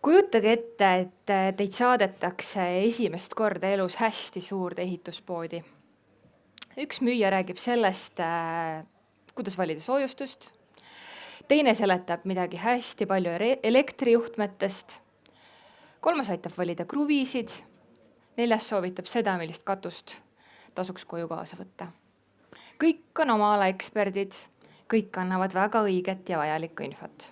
Kujutage ette, et teid saadetakse esimest korda elus hästi suurde ehituspoodi. Üks müüja räägib sellest, kuidas valida soojustust, teine seletab midagi hästi palju elektrijuhtmetest, kolmas aitab valida kruvisid, neljas soovitab seda, millist katust tasuks koju kaasa võtta. Kõik on oma ala eksperdid, kõik annavad väga õiget ja vajalikku infot.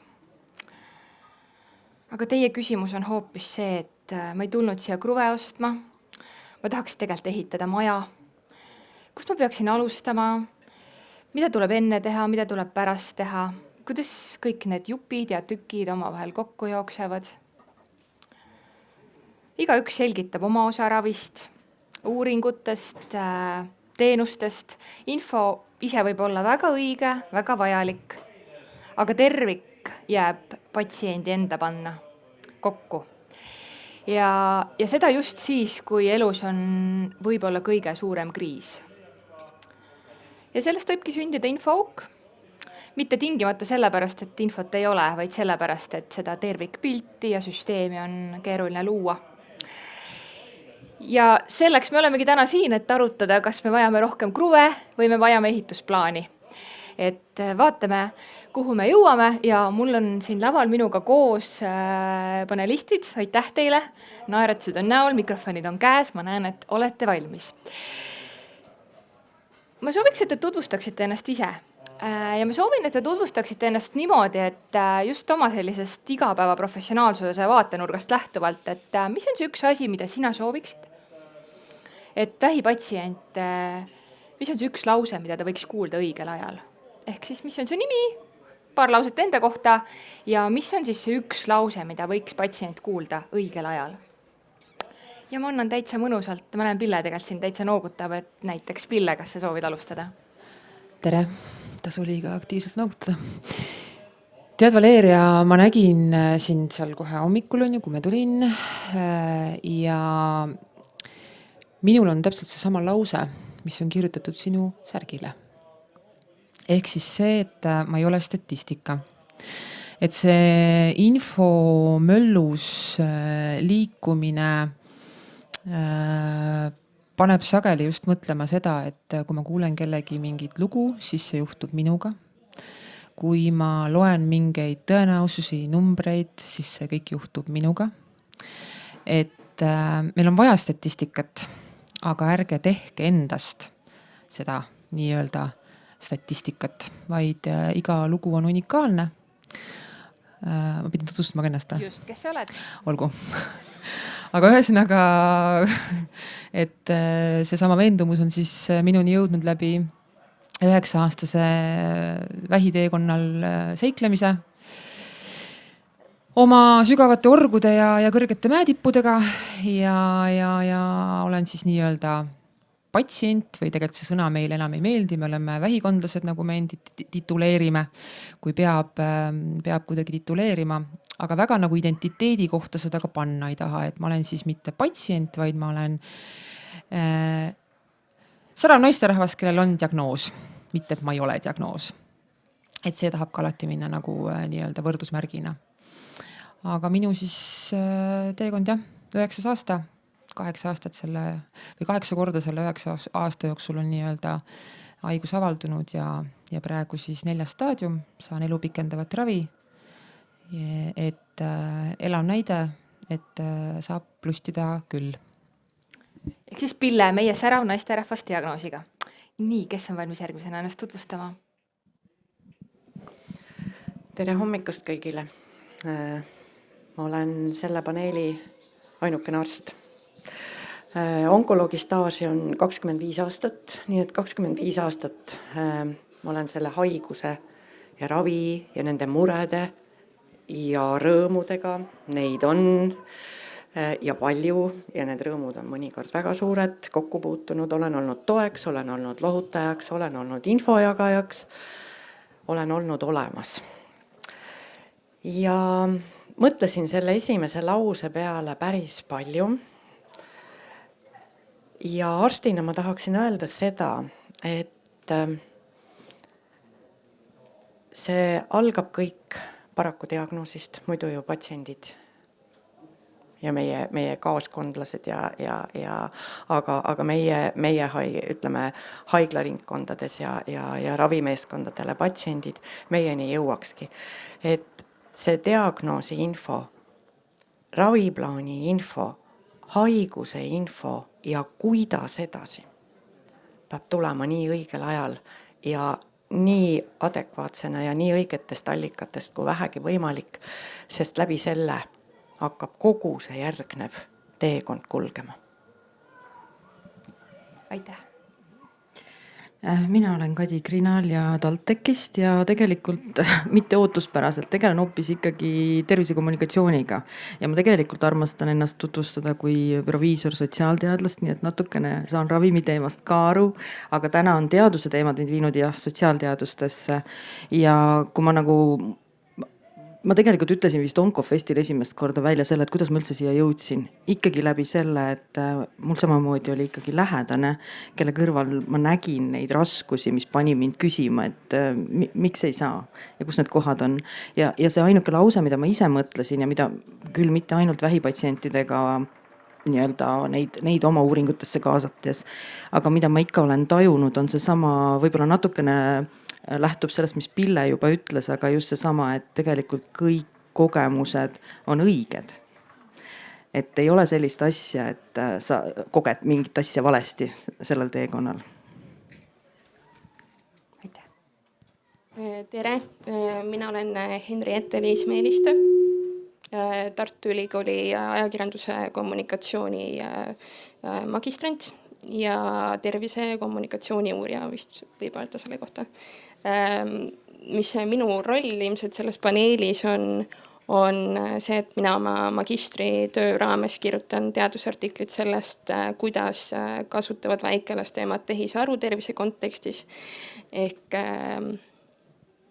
Aga teie küsimus on hoopis see, et ma ei tulnud siia kruve ostma, ma tahaks tegelikult ehitada maja. Kust ma peaksin alustama? Mida tuleb enne teha, mida tuleb pärast teha? Kuidas kõik need jupid ja tükid omavahel kokku jooksevad? Igaüks selgitab oma osa ravist, uuringutest, teenustest. Info ise võib olla väga õige, väga vajalik, aga tervik jääb patsiendi enda panna kokku. Ja seda just siis, kui elus on võib-olla kõige suurem kriis. Ja sellest võibki sündida infoouk. Mitte tingimata sellepärast, et infot ei ole, vaid sellepärast, et seda tervikpilti ja süsteemi on keeruline luua. Ja selleks me olemegi täna siin, et arutada, kas me vajame rohkem kruve või me vajame ehitusplaani. Et vaatame, kuhu me jõuame ja mul on siin laval minuga koos panelistid. Aitäh teile, naeratused on näol, mikrofonid on käes, ma näen, et olete valmis. Ma sooviks, et te tutvustaksite ennast ise. Ja ma soovin, et te tutvustaksite ennast niimoodi, et just oma sellisest igapäeva professionaalsuse vaatenurgast lähtuvalt, et mis on see üks asi, mida sina sooviksid? Et vähipatsient, mis on see üks lause, mida ta võiks kuulda õigel ajal? Ehk siis, mis on su nimi, paar lauset enda kohta ja mis on siis see üks lause, mida võiks patsient kuulda õigel ajal? Ja ma annan täitsa mõnusalt, ma näen Pille tegelikult siin täitsa noogutab, et näiteks Pille, kas sa soovid alustada? Tere, tasu liiga aktiivselt noogutada. Tead, Valeria, ma nägin sind seal kohe hommikul, kui me tulin ja minul on täpselt see sama lause, mis on kirjutatud sinu särgile. Ehk siis see, et ma ei ole statistika. Et see info möllus liikumine paneb sageli just mõtlema seda, et kui ma kuulen kellegi mingit lugu, siis see juhtub minuga. Kui ma loen mingeid tõenäosusi, numbreid, siis see kõik juhtub minuga. Et meil on vaja statistikat, aga ärge tehke endast seda nii-öelda statistikat, vaid iga lugu on unikaalne. Ma pidin tutvustama ka ennast. Just, kes sa oled? Olgu. Aga ühesõnaga, et seesama veendumus on siis minuni jõudnud läbi 9-aastase vähiteekonnal seiklemise, oma sügavate orgude ja kõrgete mäetippudega ja olen siis nii-öelda patsient või tegelikult see sõna meile enam ei meeldi, me oleme vähikondlased, nagu me endi tituleerime, kui peab kuidagi tituleerima, aga väga nagu identiteedi kohta seda ka panna ei taha, et ma olen siis mitte patsient, vaid ma olen särav naisterahvas, kellel on diagnoos, mitte et ma ei ole diagnoos. Et see tahab ka alati minna nagu nii-öelda võrdusmärgina. Aga minu siis teekond 9. aasta, 8 aastat selle või 8 korda selle 9 aasta jooksul on nii-öelda haigus avaldunud ja praegu siis 4. staadium, saan elu pikendavat ravi, et elav näide, et saab plustida küll. Ehk siis Pille, meie särav naisterahvas diagnoosiga. Nii, kes on valmis järgmisena ennast tutvustama? Tere hommikust kõigile. Ma olen selle paneeli ainukene arst. Onkoloogi staaži on 25 aastat, nii et 25 aastat ma olen selle haiguse ja ravi ja nende murede ja rõõmudega. Neid on ja palju ja need rõõmud on mõnikord väga suured, kokku puutunud. Olen olnud toeks, olen olnud lohutajaks, olen olnud infojagajaks, olen olnud olemas. Ja mõtlesin selle esimese lause peale päris palju. Ja arstina ma tahaksin öelda seda, et see algab kõik paraku diagnoosist, muidu ju patsiendid ja meie kaaskondlased aga meie ütleme, haiglaringkondades ja ravimeeskondadele patsiendid meieni jõuakski. Et see diagnoosi info, raviplaani info, haiguse info ja kuidas edasi peab tulema nii õigel ajal ja nii adekvaatsena ja nii õigetest allikatest kui vähegi võimalik, sest läbi selle hakkab kogu see järgnev teekond kulgema. Aitäh! Mina olen Kadi Krinal ja TalTechist ja tegelikult mitte ootuspäraselt tegelen hoopis ikkagi tervisekommunikatsiooniga. Ja ma tegelikult armastan ennast tutvustada kui proviisor sotsiaalteadlast, nii et natukene saan ravimiteemast ka aru, aga täna on teaduse teemad mind viinud sotsiaalteadustesse. Ja kui ma tegelikult ütlesin vist Onkofestil esimest korda välja selle, et kuidas ma üldse siia jõudsin. Ikkagi läbi selle, et mul samamoodi oli ikkagi lähedane, kelle kõrval ma nägin neid raskusi, mis pani mind küsima, et miks ei saa ja kus need kohad on. Ja see ainuke lause, mida ma ise mõtlesin ja mida küll mitte ainult vähipatsientidega nii-öelda neid oma uuringutesse kaasates, aga mida ma ikka olen tajunud, on see sama võib-olla natukene lähtub sellest, mis Pille juba ütles, aga just see sama, et tegelikult kõik kogemused on õiged. Et ei ole sellist asja, et sa koged mingit asja valesti sellel teekonnal. Aitäh! Tere, mina olen Henriette-Liis Meeliste, Tartu Ülikooli ajakirjanduse kommunikatsiooni magistrant ja tervise kommunikatsiooni uurija vist võib öelda selle kohta. Mis minu roll ilmselt selles paneelis on see, et mina oma magistritöö raames kirjutan teadusartiklit sellest, kuidas kasutavad väikelaste emad tehisaru tervise kontekstis. Ehk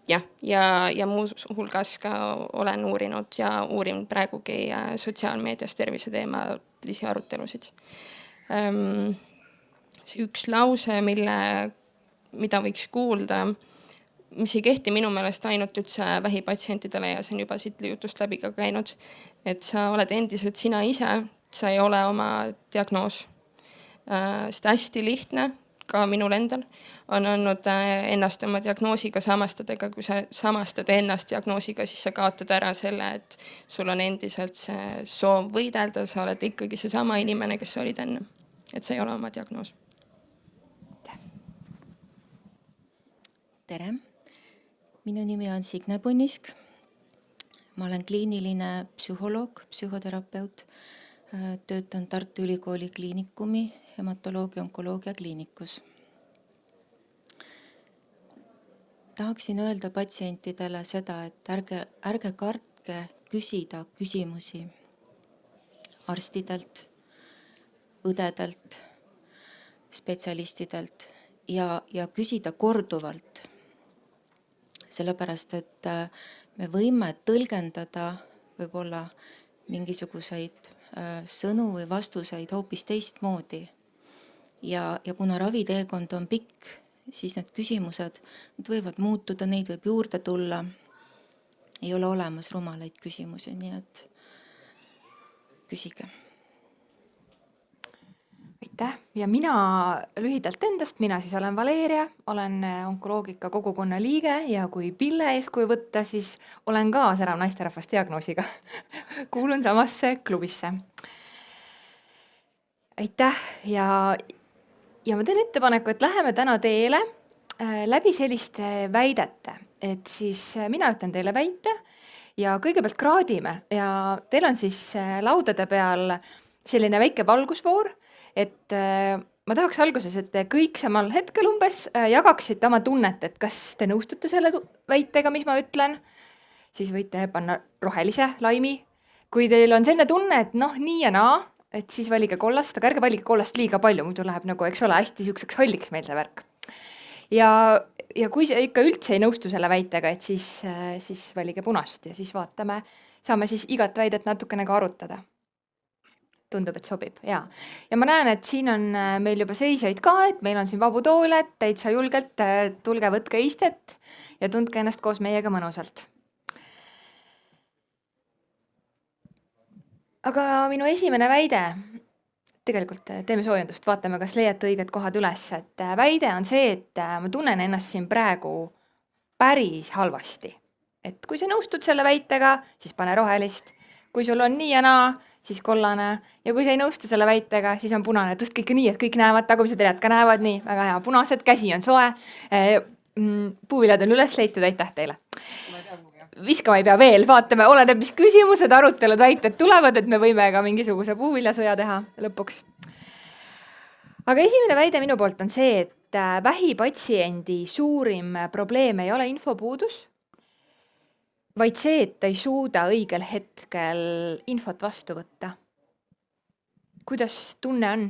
ja muus hulgas ka olen uurinud ja uurin praegugi sotsiaalmeedias tervise teemalisi arutelusid. See üks lause, mida võiks kuulda, mis ei kehti minu meelest ainult üldse vähipatsientidele ja see on juba siit jutust läbi ka käinud, et sa oled endiselt sina ise, sa ei ole oma diagnoos. Seda hästi lihtne, ka minul endal, on olnud ennast oma diagnoosiga samastada, aga kui sa samastad ennast diagnoosiga, siis sa kaotad ära selle, et sul on endiselt see soov võidelda, sa oled ikkagi seesama inimene, kes sa olid enne. Et see ei ole oma diagnoos. Tere! Minu nimi on Signe Punnisk. Ma olen kliiniline psühholoog, psühhoterapeut. Töötan Tartu Ülikooli kliinikumi hematoloogia onkoloogia kliinikus. Tahaksin öelda patsientidele seda, et ärge kartke küsida küsimusi arstidelt, õdedelt, spetsialistidelt ja küsida korduvalt. Sellepärast, et me võime tõlgendada võib-olla mingisuguseid sõnu või vastuseid hoopis teistmoodi. Ja kuna raviteekond on pikk, siis need küsimused need võivad muutuda, neid võib juurde tulla. Ei ole olemas rumalaid küsimusi, nii et küsige. Aitäh! Ja mina lühidalt endast, mina siis olen Valeria, olen onkoloogika kogukonna liige ja kui Pille eeskuju võtta, siis olen ka särav naisterahvas diagnoosiga. Kuulun samasse klubisse. Aitäh! Ja ma teen ettepaneku, et läheme täna teele läbi selliste väidete. Et siis mina ütlen teile väite ja kõigepealt kraadime ja teil on siis laudade peal selline väike valgusvoor, et ma tahaks alguses, et te kõik samal hetkel umbes jagaksite oma tunnet, et kas te nõustute selle väitega, mis ma ütlen, siis võite panna rohelise laimi. Kui teil on selline tunne, et nii ja naa, et siis valige kollast, aga ärge valige kollast liiga palju, muidu läheb eks ole, hästi siukseks halliks meil see värk. Ja kui see ikka üldse ei nõustu selle väitega, et siis valige punast ja siis saame siis igat väidet natukene ka arutada. Tundub, et sobib, jaa. Ja ma näen, et siin on meil juba seisjaid ka, et meil on siin vabu toole, et täitsa julgelt tulge võtke istet ja tundke ennast koos meiega mõnusalt. aga minu esimene väide, tegelikult teeme soojendust, vaatame, kas leiate õiged kohad üles, et väide on see, et ma tunnen ennast siin praegu päris halvasti. Et kui sa nõustud selle väitega, siis pane rohelist. Kui sul on nii ja naa, siis kollane. Ja kui sa ei nõustu selle väitega, siis on punane. Tõstke ikka nii, et kõik näevad, tagumised read ka näevad nii. Väga hea, punased, käsi on soe. Puuviljad on üles leitud, aitäh teile. Viskama ei pea veel, vaatame, oleneb, mis küsimused, arutelud, väited tulevad, et me võime ka mingisuguse puuviljasõja teha lõpuks. Aga esimene väide minu poolt on see, et vähipatsiendi suurim probleem ei ole infopuudus, vaid see, et ta ei suuda õigel hetkel infot vastu võtta. Kuidas tunne on?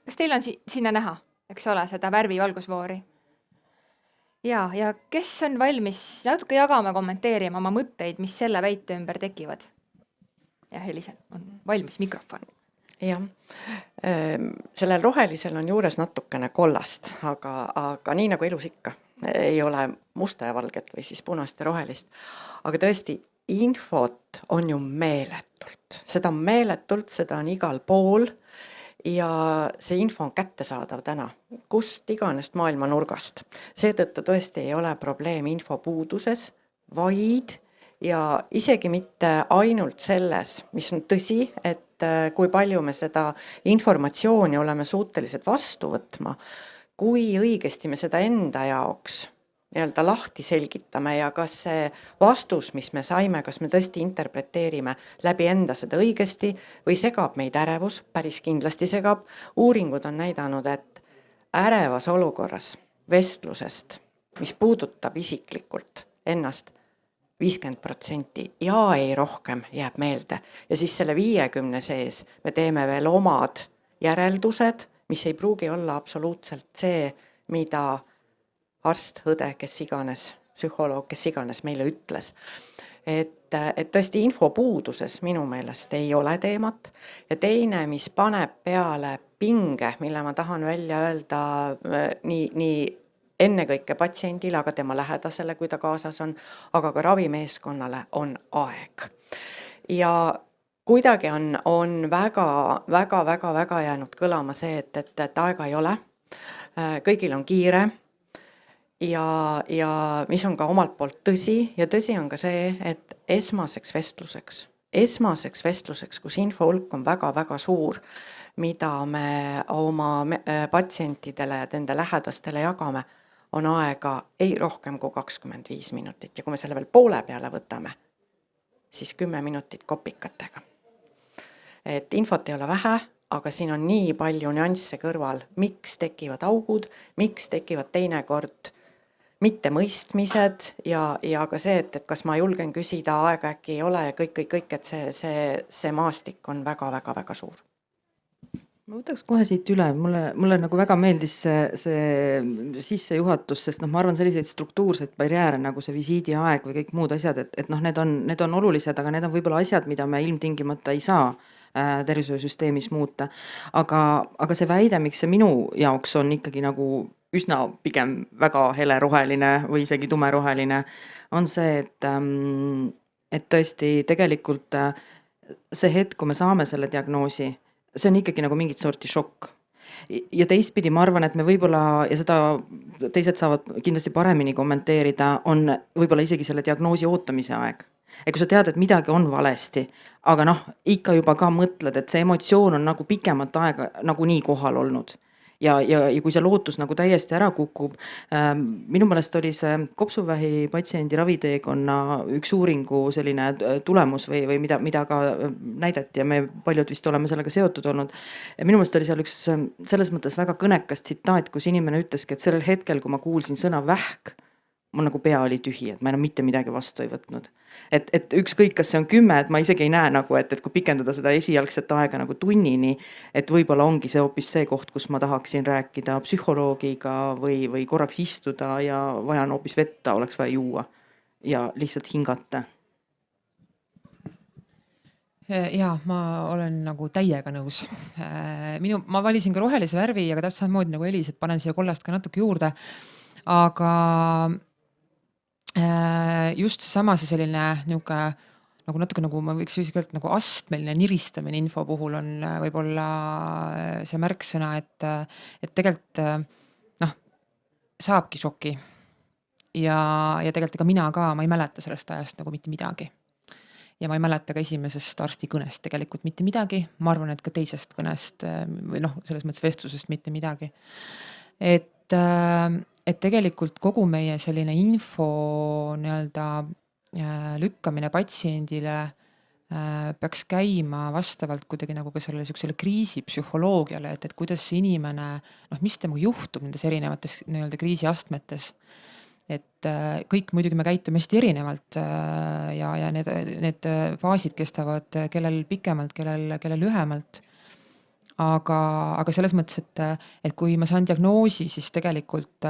Kas teil on sinna näha, eks ole, seda värvivalgusvoori? Ja kes on valmis natuke jagama, kommenteerima oma mõtteid, mis selle väite ümber tekivad? Ja Helisen on valmis mikrofon. Jah, sellel rohelisel on juures natukene kollast, aga nii nagu elus ikka, ei ole musta ja valget või siis punast ja rohelist. Aga tõesti, infot on ju meeletult. Seda on meeletult, seda on igal pool ja see info on kättesaadav täna, kust iganes maailma nurgast. Seetõttu tõesti ei ole probleem infopuuduses, vaid ja isegi mitte ainult selles, mis on tõsi, et kui palju me seda informatsiooni oleme suutelised vastu võtma, kui õigesti me seda enda jaoks nii-öelda lahti selgitame ja kas see vastus, mis me saime, kas me tõesti interpreteerime läbi enda seda õigesti või segab meid ärevus, päris kindlasti segab. Uuringud on näidanud, et ärevas olukorras vestlusest, mis puudutab isiklikult ennast, 50% ja ei rohkem jääb meelde. Ja siis selle 50 sees me teeme veel omad järeldused, mis ei pruugi olla absoluutselt see, mida arst, õde, kes iganes, psühholoog, kes iganes meile ütles. Et tõesti infopuuduses minu meelest ei ole teemat. Ja teine, mis paneb peale pinge, mille ma tahan välja öelda nii ennekõike patsiendile, aga tema lähedasele, kui ta kaasas on, aga ka ravimeeskonnale on aeg. Ja kuidagi on väga jäänud kõlama see, et aega ei ole, kõigil on kiire ja mis on ka omalt poolt tõsi ja tõsi on ka see, et esmaseks vestluseks, kus info hulk on väga suur, mida me oma patsientidele ja nende lähedastele jagame, on aega ei rohkem kui 25 minutit ja kui me selle veel poole peale võtame, siis 10 minutit kopikatega. Et infot ei ole vähe, aga siin on nii palju nüansse kõrval, miks tekivad augud, miks tekivad teinekord mitte mõistmised ja ka see, et kas ma julgen küsida, aega äkki ei ole ja kõik, et see maastik on väga suur. Ma võtaks kohe siit üle, mulle nagu väga meeldis see sissejuhatus, sest ma arvan selliseid struktuurseid barjääre nagu see visiidi aeg või kõik muud asjad, et need on olulised, aga need on võib-olla asjad, mida me ilmtingimata ei saa tervishoiusüsteemis muuta. Aga see väide, miks see minu jaoks on ikkagi nagu üsna pigem väga heleroheline või isegi tumeroheline, on see, et tõesti tegelikult see hetk, kui me saame selle diagnoosi, see on ikkagi nagu mingit sorti šokk. Ja teistpidi ma arvan, et me võib-olla, ja seda teised saavad kindlasti paremini kommenteerida, on võib-olla isegi selle diagnoosi ootamise aeg. Ja kui sa tead, et midagi on valesti, aga ikka juba ka mõtled, et see emotsioon on nagu pikemat aega nagu nii kohal olnud. Ja kui see lootus nagu täiesti ära kukub, minu meelest oli see kopsuvähi patsiendi raviteekonna üks uuringu selline tulemus või mida ka näidati ja me paljud vist oleme sellega seotud olnud. Ja minu meelest oli seal üks selles mõttes väga kõnekas tsitaat, kus inimene ütleski, et sellel hetkel, kui ma kuulsin sõna vähk, mul nagu pea oli tühi, et ma enam mitte midagi vastu ei võtnud. Et ükskõik, kas see on 10, et ma isegi ei näe nagu, et kui pikendada seda esialgset aega nagu tunnini, et võib-olla ongi see hoopis see koht, kus ma tahaksin rääkida psühholoogiga või korraks istuda ja vajan hoopis vetta, oleks vaja juua ja lihtsalt hingata. Ja ma olen nagu täiega nõus. Ma valisin ka rohelise värvi, aga täpselt samamoodi nagu Elis, et panen siia kollast ka natuke juurde. Aga just seesama see selline niisugune nagu natuke nagu ma võiks isegi öelda nagu astmeline niristamine info puhul on võib-olla see märksõna, et tegelikult noh, saabki šoki. Ja tegelikult ega mina ka, ma ei mäleta sellest ajast nagu mitte midagi. Ja ma ei mäleta ka esimesest arsti kõnest tegelikult mitte midagi. Ma arvan, et ka teisest kõnest või noh, selles mõttes vestlusest mitte midagi. Et tegelikult kogu meie selline info nii-öelda lükkamine patsiendile peaks käima vastavalt kuidagi nagu ka sellele kriisipsühholoogiale, et kuidas see inimene, mis temaga juhtub nendes erinevates nii-öelda kriisiastmetes. Et kõik muidugi me käitume hästi erinevalt ja need faasid kestavad kellel pikemalt, kellel lühemalt. Aga selles mõttes, et kui ma saan diagnoosi, siis tegelikult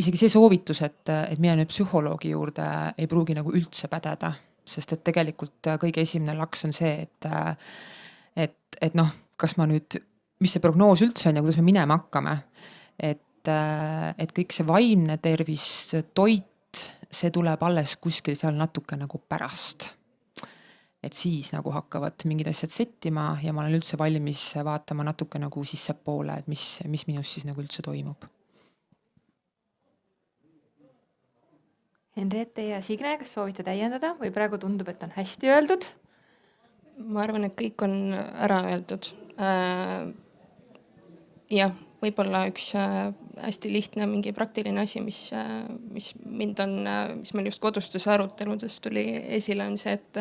isegi see soovitus, et mine nüüd psühholoogi juurde ei pruugi nagu üldse pädeda, sest et tegelikult kõige esimene laks on see, et kas ma nüüd, mis see prognoos üldse on ja kuidas me minema hakkame, et kõik see vaimne tervis, toit, see tuleb alles kuskil seal natuke nagu pärast. Et siis nagu hakkavad mingid asjad settima ja ma olen üldse valmis vaatama natuke nagu sissepoole, et mis minus siis nagu üldse toimub. Henriette ja Signe, kas soovite täiendada või praegu tundub, et on hästi öeldud? Ma arvan, et kõik on ära öeldud. Jah, võib-olla üks hästi lihtne mingi praktiline asi, mis meil just kodustes aruteludes tuli esile, on see, et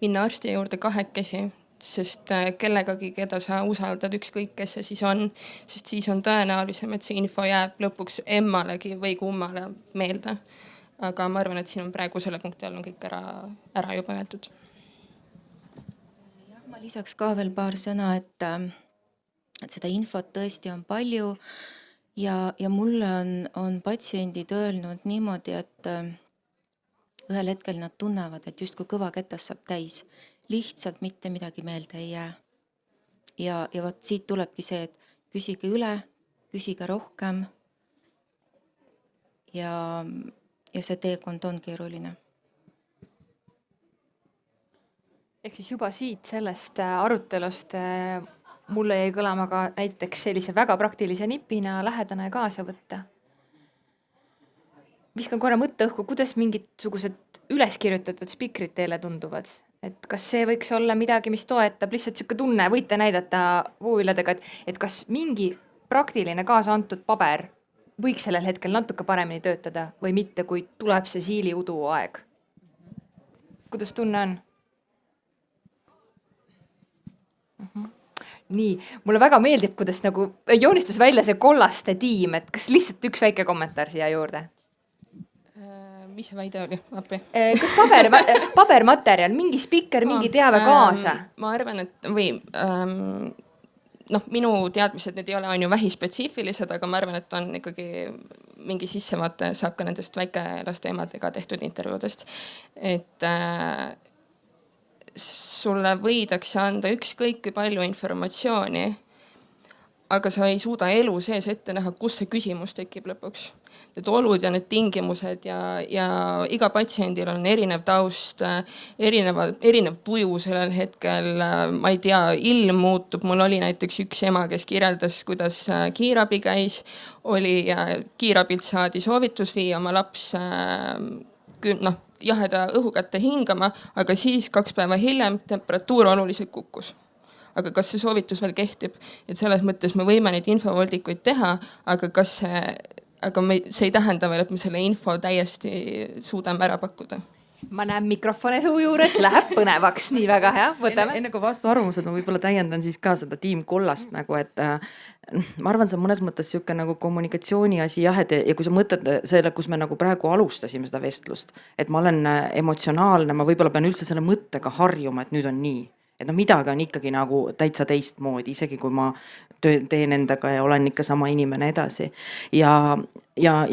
minna arsti juurde kahekesi, sest kellegagi, keda sa usaldad, ükskõik kes see siis on, sest siis on tõenäolisem, et see info jääb lõpuks emmalegi või kummale meelde. Aga ma arvan, et siin on praegu selle punkti all on kõik ära juba öeldud. Jah, ma lisaks ka veel paar sõna, et seda infot tõesti on palju ja mulle on patsiendid öelnud niimoodi, et ühel hetkel nad tunnevad, et justkui kõvaketas saab täis. Lihtsalt mitte midagi meelde ei jää. Ja vaat siit tulebki see, et küsige üle, küsige rohkem ja see teekond on keeruline. Ehk siis juba siit sellest arutelust mulle jäi kõlama ka näiteks sellise väga praktilise nipina lähedane kaasa võtta. Viskan korra mõtte õhku, kuidas mingisugused üleskirjutatud spikrid teile tunduvad? Et kas see võiks olla midagi, mis toetab lihtsalt siuke tunne, võite näidata puuviladega, et kas mingi praktiline kaasa antud paber võiks sellel hetkel natuke paremini töötada või mitte, kui tuleb see siiliudu aeg? Kuidas tunne on? Nii, mulle väga meeldib, kuidas nagu joonistus välja see kollaste tiim, et kas lihtsalt üks väike kommentaar siia juurde? Mis see väide oli? Appi. Kas pabermaterjal, mingi spikker, mingi teave kaasa? Ma arvan, et minu teadmised nüüd ei ole on ju vähispetsiifilised, aga ma arvan, et on ikkagi mingi sissevaate saab ka nendest väikelaste emadega tehtud intervjuudest. Et sulle võidakse anda ükskõik kui palju informatsiooni, aga sa ei suuda elu sees ette näha, kus see küsimus tekib lõpuks. Need olud ja need tingimused ja iga patsiendil on erinev taust, erinev tuju sellel hetkel. Ma ei tea, ilm muutub. Mul oli näiteks üks ema, kes kirjeldas, kuidas kiirabi käis. Kiirabilt saadi soovitus viia oma laps jaheda õhu kätte hingama, aga siis 2 päeva hiljem temperatuur oluliselt kukkus. Aga kas see soovitus veel kehtib? Et selles mõttes me võime neid infovoldikuid teha, aga see ei tähenda veel, et me selle info täiesti suudame ära pakkuda. Ma näen mikrofone suu juures, läheb põnevaks, nii väga hea, võtame. Enne kui vastu arvamused, ma võib-olla täiendan siis ka seda tiim kollast nagu, et ma arvan, see on mõnes mõttes siuke nagu kommunikatsiooni asi jah, ja kui sa mõtled selle, kus me nagu praegu alustasime seda vestlust, et ma olen emotsionaalne, ma võib-olla pean üldse selle mõttega harjuma, et nüüd on nii. Et midagi on ikkagi nagu täitsa teistmoodi, isegi kui ma teen endaga ja olen ikka sama inimene edasi. Ja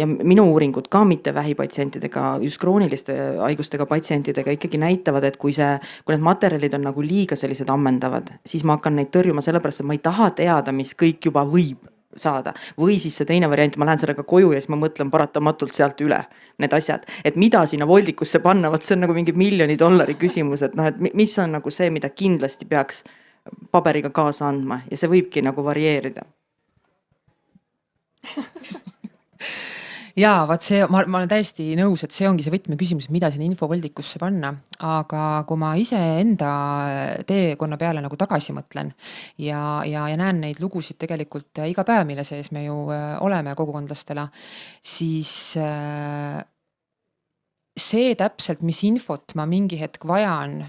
minu uuringud ka mitte vähipatsientidega, just krooniliste haigustega patsientidega ikkagi näitavad, et kui need materjalid on nagu liiga sellised ammendavad, siis ma hakkan neid tõrjuma sellepärast, et ma ei taha teada, mis kõik juba võib saada. Või siis see teine variant, ma lähen sellega koju ja siis ma mõtlen paratamatult sealt üle need asjad, et mida sinna voldikusse panna, vot see on nagu mingi $1 000 000 küsimus, et noh, et mis on nagu see, mida kindlasti peaks paberiga kaasa andma ja see võibki nagu varieerida. Jaa, vaat see, ma olen täiesti nõus, et see ongi see võtmeküsimus, mida sinna infovoldikusse panna. Aga kui ma ise enda teekonna peale nagu tagasi mõtlen ja näen neid lugusid tegelikult iga päev, mille sees me ju oleme kogukondlastele, siis see täpselt, mis infot ma mingi hetk vajan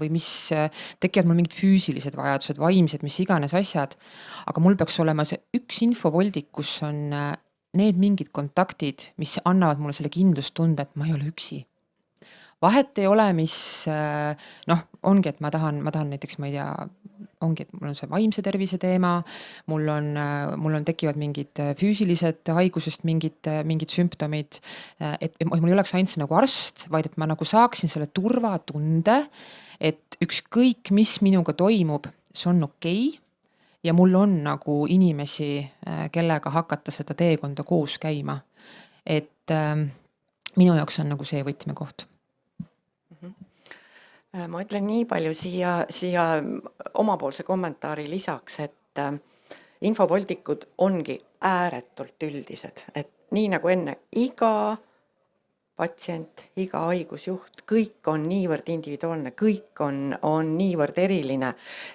või mis tekivad mul mingid füüsilised vajadused, vaimsed, mis iganes asjad, aga mul peaks olema see üks infovoldik, kus on need mingid kontaktid, mis annavad mulle selle kindlustunde, et ma ei ole üksi. Vahet ei ole, mis ongi, et ma tahan näiteks, ma ei tea, ongi, et mul on see vaimse tervise teema, mul on tekivad mingid füüsilised haigusest mingid sümptomid, et mul ei oleks ainult see nagu arst, vaid et ma nagu saaksin selle turvatunde, et ükskõik, mis minuga toimub, see on okei. Ja mul on nagu inimesi, kellega hakata seda teekonda koos käima. Et minu jaoks on nagu see võtmekoht. Ma ütlen nii palju siia omapoolse kommentaari lisaks, et infovoldikud ongi ääretult üldised, et nii nagu enne, iga patsient, iga haigusjuht, kõik on niivõrd individuaalne, kõik on niivõrd eriline,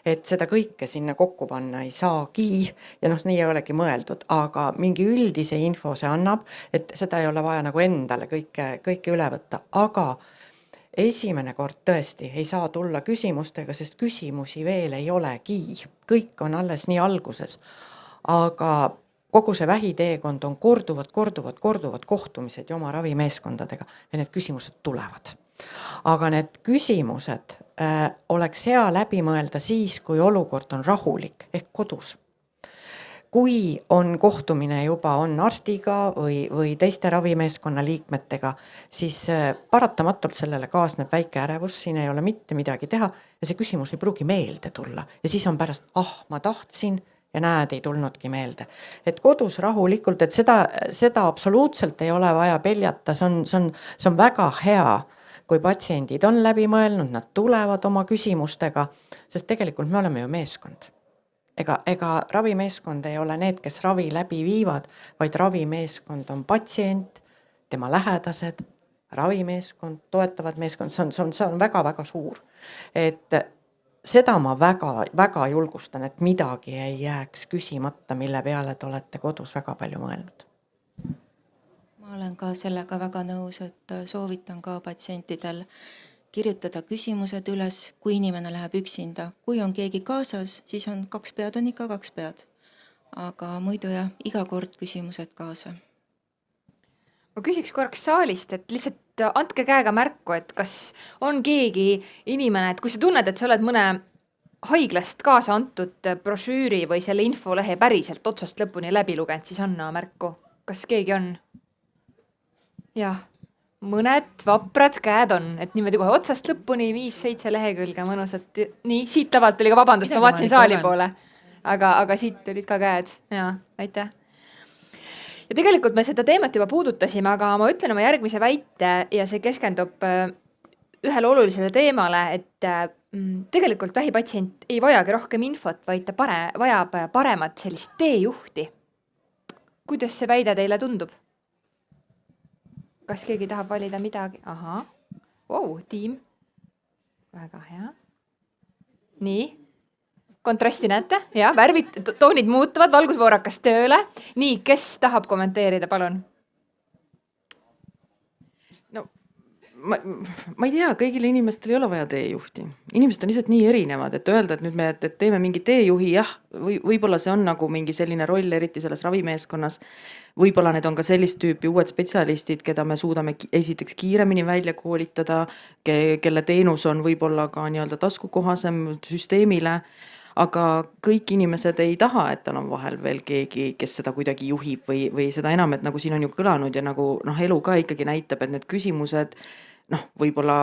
et seda kõike sinna kokku panna ei saagi ja nii ei olegi mõeldud, aga mingi üldise info see annab, et seda ei ole vaja nagu endale kõike üle võtta, aga esimene kord tõesti ei saa tulla küsimustega, sest küsimusi veel ei olegi, kõik on alles nii alguses, aga kogu see vähiteekond on korduvad kohtumised ja oma ravimeeskondadega ja need küsimused tulevad. Aga need küsimused oleks hea läbi mõelda siis, kui olukord on rahulik ehk kodus. Kui on kohtumine juba on arstiga või teiste ravimeeskonna liikmetega, siis paratamatult sellele kaasneb väike ärevus, siin ei ole mitte midagi teha ja see küsimus ei pruugi meelde tulla. Ja siis on pärast, ma tahtsin ja näed, ei tulnudki meelde. Et kodus rahulikult, et seda absoluutselt ei ole vaja peljata, see on väga hea, kui patsiendid on läbi mõelnud, nad tulevad oma küsimustega, sest tegelikult me oleme ju meeskond. Ega ravimeeskond ei ole need, kes ravi läbi viivad, vaid ravimeeskond on patsient, tema lähedased, ravimeeskond, toetavad meeskond, see on väga-väga suur. Et seda ma väga julgustan, et midagi ei jääks küsimata, mille peale te olete kodus väga palju mõelnud. Ma olen ka sellega väga nõus, et soovitan ka patsientidel kirjutada küsimused üles, kui inimene läheb üksinda. Kui on keegi kaasas, siis on 2 pead on ikka 2 pead. Aga muidu jah, iga kord küsimused kaasa. Ma küsiks korraks saalist, et lihtsalt andke käega märku, et kas on keegi inimene, et kui sa tunned, et sa oled mõne haiglast kaasa antud brošüüri või selle infolehe päriselt otsast lõpuni läbi lugenud, siis anna märku. Kas keegi on? Jah, mõned vaprad käed on, et niimoodi kohe otsast lõpuni 5-7 lehekülge mõnusat. Nii, siit lavalt oli ka vabandust, ma vaatasin saali poole. Aga siit olid ka käed. Jaa, aitäh. Ja tegelikult me seda teemat juba puudutasime, aga ma ütlen oma järgmise väite ja see keskendub ühele olulisele teemale, et tegelikult vähipatsient ei vajagi rohkem infot, vaid ta vajab paremat sellist teejuhti. Kuidas see väide teile tundub? Kas keegi tahab valida midagi? Aha. Tiim. Väga hea. Nii. Kontrasti näete? Ja, värvid, toonid muutuvad, valgusvoorakas tööle. Nii, kes tahab kommenteerida, palun? No, ma ei tea, kõigil inimestel ei ole vaja teejuhti. Inimesed on lihtsalt nii erinevad, et öelda, et nüüd me teeme mingi teejuhi, jah, võib-olla see on nagu mingi selline roll, eriti selles ravimeeskonnas. Võib-olla need on ka sellist tüüpi uued spetsialistid, keda me suudame esiteks kiiremini välja koolitada, kelle teenus on võib-olla ka nii-öelda taskukohasem süsteemile, aga kõik inimesed ei taha, et tal on vahel veel keegi, kes seda kuidagi juhib või seda enam, et nagu siin on ju kõlanud ja nagu elu ka ikkagi näitab, et need küsimused noh, võib-olla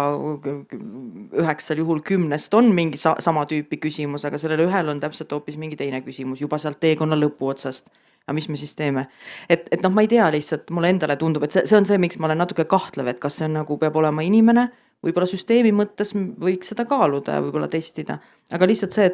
9 juhul 10 on mingi sama tüüpi küsimus, aga sellel ühel on täpselt hoopis mingi teine küsimus juba sealt teekonna lõpu otsast. Aga mis me siis teeme? Et noh, ma ei tea, lihtsalt mulle endale tundub, et see on see, miks ma olen natuke kahtlev, et kas see on nagu peab olema inimene, võib-olla süsteemi mõttes võiks seda kaaluda ja võib-olla testida, aga lihtsalt see,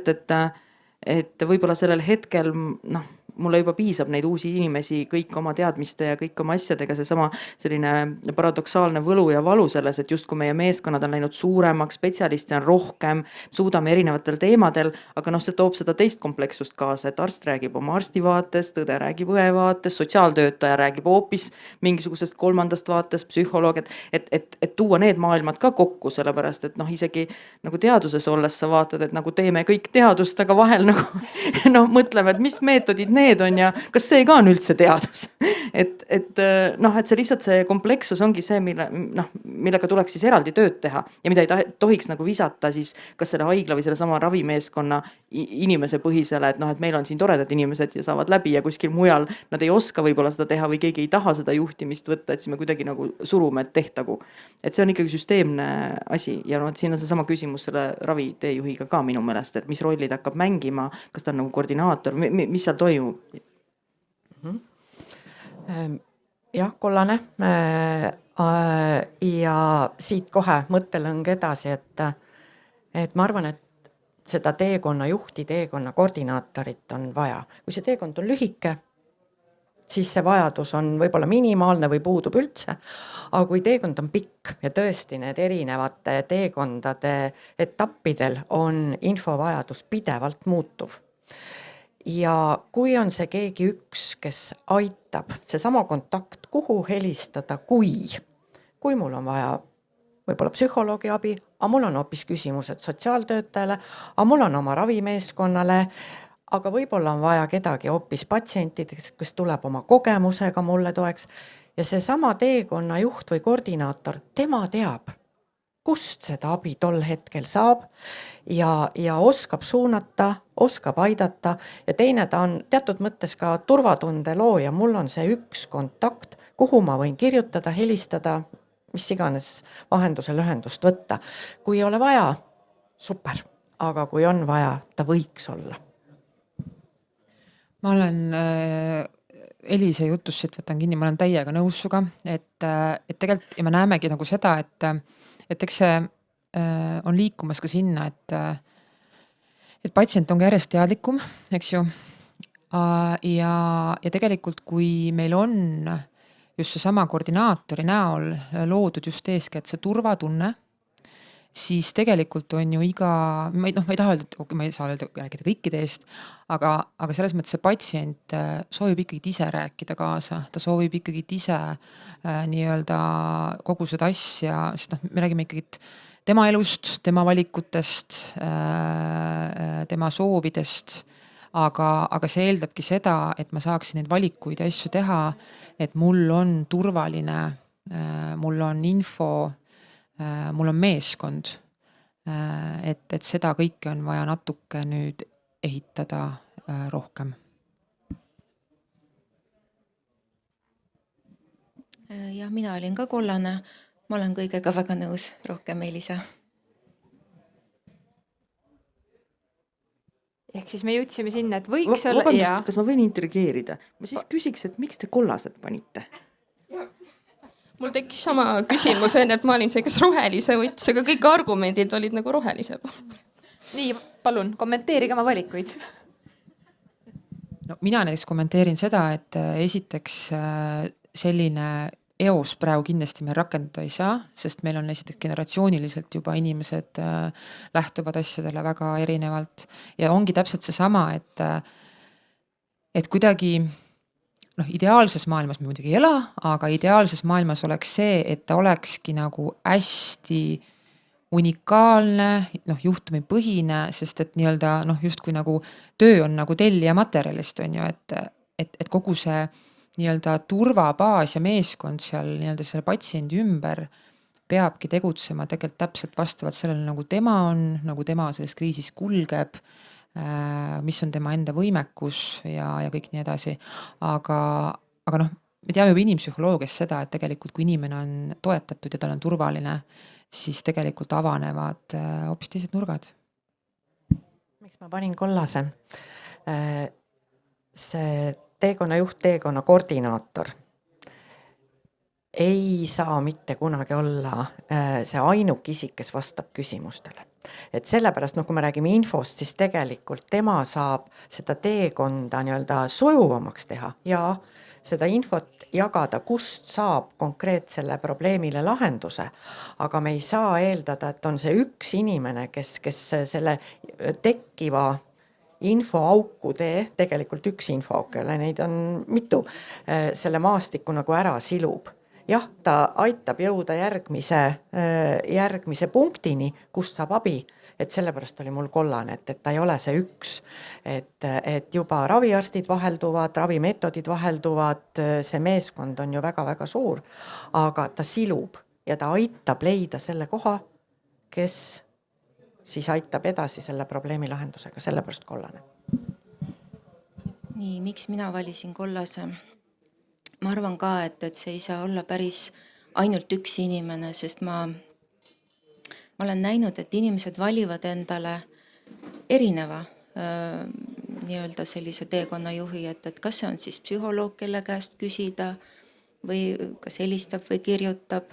et võib-olla sellel hetkel noh, mulle juba piisab neid uusi inimesi kõik oma teadmiste ja kõik oma asjadega, seesama selline paradoksaalne võlu ja valu selles, et justkui meie meeskonnad on läinud suuremaks, spetsialiste on rohkem, suudame erinevatel teemadel, aga noh, see toob seda teist komplekssust kaasa, et arst räägib oma arsti vaatest, õde räägib õe vaatest, sotsiaaltöötaja räägib hoopis mingisugusest kolmandast vaatest, psühholoog, et tuua need maailmad ka kokku, sellepärast et noh, isegi nagu teaduses olles sa vaatad, et nagu teeme kõik teadust, aga vahel nagu noh, mõtleme, et mis meetodid need on ja kas see ka on üldse teadus. et noh, et see lihtsalt see komplekssus ongi see, millega tuleks siis eraldi tööd teha ja mida ei tohiks nagu visata siis kas selle haigla või selle sama ravimeeskonna inimese põhisele, et noh, et meil on siin toredad inimesed ja saavad läbi ja kuskil mujal nad ei oska võib-olla seda teha või keegi ei taha seda juhtimist võtta, et siis me kuidagi nagu surume, et tehtagu. Et see on ikkagi süsteemne asi ja noh, et siin on seesama küsimus selle raviteejuhiga ka minu meelest, et mis rollid hakkab mängima, kas ta on nagu koordinaator, mis seal toimub? Jah, kollane ja siit kohe mõttelõng edasi, et ma arvan, et seda teekonna juhti, teekonna koordinaatorit on vaja. Kui see teekond on lühike, siis see vajadus on võib-olla minimaalne või puudub üldse, aga kui teekond on pikk ja tõesti need erinevate teekondade etappidel on infovajadus pidevalt muutuv, ja kui on see keegi üks, kes aitab, seesama kontakt, kuhu helistada, kui mul on vaja võib-olla psühholoogi abi, aga mul on hoopis küsimused sotsiaaltöötajale, aga mul on oma ravimeeskonnale, aga võib-olla on vaja kedagi hoopis patsientideks, kes tuleb oma kogemusega mulle toeks ja seesama teekonna juht või koordinaator, tema teab, kust seda abi tol hetkel saab ja oskab suunata, oskab aidata ja teine ta on teatud mõttes ka turvatunde looja, mul on see üks kontakt, kuhu ma võin kirjutada, helistada, mis iganes vahendusel ühendust võtta. Kui ei ole vaja, super, aga kui on vaja, ta võiks olla. Ma olen Elise jutust siit võtan kinni, ma olen täiega nõus suga, et tegelikult ja me näemegi nagu seda, et eks see on liikumas ka sinna, et patsient on ka järjest teadlikum, eks ju. Ja tegelikult, kui meil on just seesama koordinaatori näol loodud just eeskätt see turvatunne, siis tegelikult on ju ma ei taha öelda, et ma ei saa öelda rääkida kõikide eest, aga selles mõttes see patsient soovib ikkagi ise rääkida kaasa, ta soovib ikkagi ise nii-öelda kogu seda asja, sest noh, me räägime ikkagi tema elust, tema valikutest, tema soovidest, aga see eeldabki seda, et ma saaksin neid valikuid ja asju teha, et mul on turvaline, mul on info, mul on meeskond, et seda kõike on vaja natuke nüüd ehitada rohkem. Jah, mina olin ka kollane, ma olen kõigega väga nõus, rohkem Elisa. Ehk siis me jõudsime sinna, et võiks olla... Vabandust, kas ma võin intrigeerida? Ma siis küsiks, et miks te kollased panite? Mul tekkis sama küsimus, et ma olin see, kes rohelise võttis, aga kõik argumendid olid nagu rohelise. Nii, palun, kommenteerige oma valikuid. No, mina näiteks kommenteerin seda, et esiteks selline eos praegu kindlasti meil rakendada ei saa, sest meil on esiteks generatsiooniliselt juba inimesed lähtuvad asjadele väga erinevalt ja ongi täpselt seesama, et kuidagi ideaalses maailmas me muidugi ei ela, aga ideaalses maailmas oleks see, et ta olekski nagu hästi unikaalne, juhtumipõhine, sest et nii-öelda justkui nagu töö on nagu tellija materjalist on ju, et kogu see nii-öelda turvabaas ja meeskond seal nii-öelda selle patsiendi ümber peabki tegutsema tegelikult täpselt vastavalt sellele, nagu tema on, nagu tema selles kriisis kulgeb, mis on tema enda võimekus ja kõik nii edasi. Aga me teame juba inimpsühholoogias seda, et tegelikult kui inimene on toetatud ja tal on turvaline, siis tegelikult avanevad hoopis teised nurgad. Miks ma panin kollase? See teekonna juht, teekonna koordinaator ei saa mitte kunagi olla see ainuk isik, kes vastab küsimustele. Et sellepärast, kui me räägime infost, siis tegelikult tema saab seda teekonda nii-öelda sujuvamaks teha ja seda infot jagada, kust saab konkreetsele probleemile lahenduse. Aga me ei saa eeldada, et on see üks inimene, kes selle tekkiva infoauku tegelikult üks infoauk, neid on mitu, selle maastiku nagu ära silub. Jah, ta aitab jõuda järgmise punktini, kust saab abi, et sellepärast oli mul kollane, et ta ei ole see üks, et juba raviarstid vahelduvad, ravimeetodid vahelduvad, see meeskond on ju väga-väga suur, aga ta silub ja ta aitab leida selle koha, kes siis aitab edasi selle probleemi lahendusega, sellepärast kollane. Nii, miks mina valisin kollase? Ma arvan ka, et see ei saa olla päris ainult üks inimene, sest ma olen näinud, et inimesed valivad endale erineva nii-öelda sellise teekonnajuhi, et kas see on siis psühholoog, kelle käest küsida või kas helistab või kirjutab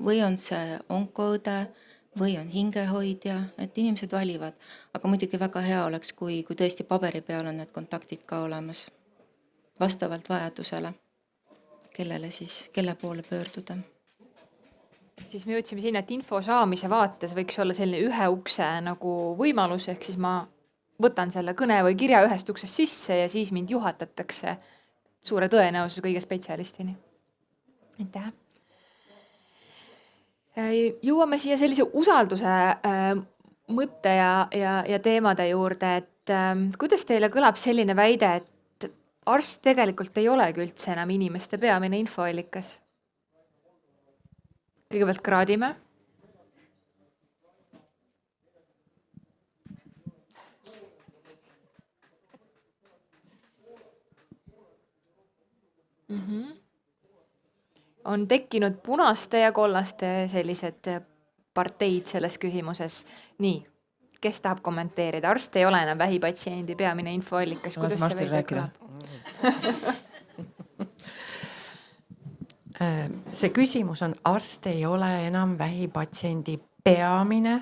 või on see onkoõde või on hingehoidja, et inimesed valivad. Aga muidugi väga hea oleks, kui tõesti paberi peal on need kontaktid ka olemas vastavalt vajadusele. Kelle poole pöörduda. Siis me jõudsime sinna, et info saamise vaates võiks olla selline ühe ukse nagu võimalus, ehk siis ma võtan selle kõne või kirja ühest uksest sisse ja siis mind juhatatakse suure tõenäosusega õige spetsialistini. Aitäh! Jõuame siia sellise usalduse mõtte ja teemade juurde, et kuidas teile kõlab selline väide, et arst tegelikult ei olegi üldse enam inimeste peamine infoallikas? Kõigepealt kraadime. On tekkinud punaste ja kollaste sellised parteid selles küsimuses. Nii, kes tahab kommenteerida? Arst ei ole enam vähipatsiendi peamine infoallikas. Kuidas see väide kõlab? See küsimus on, arst ei ole enam vähipatsiendi peamine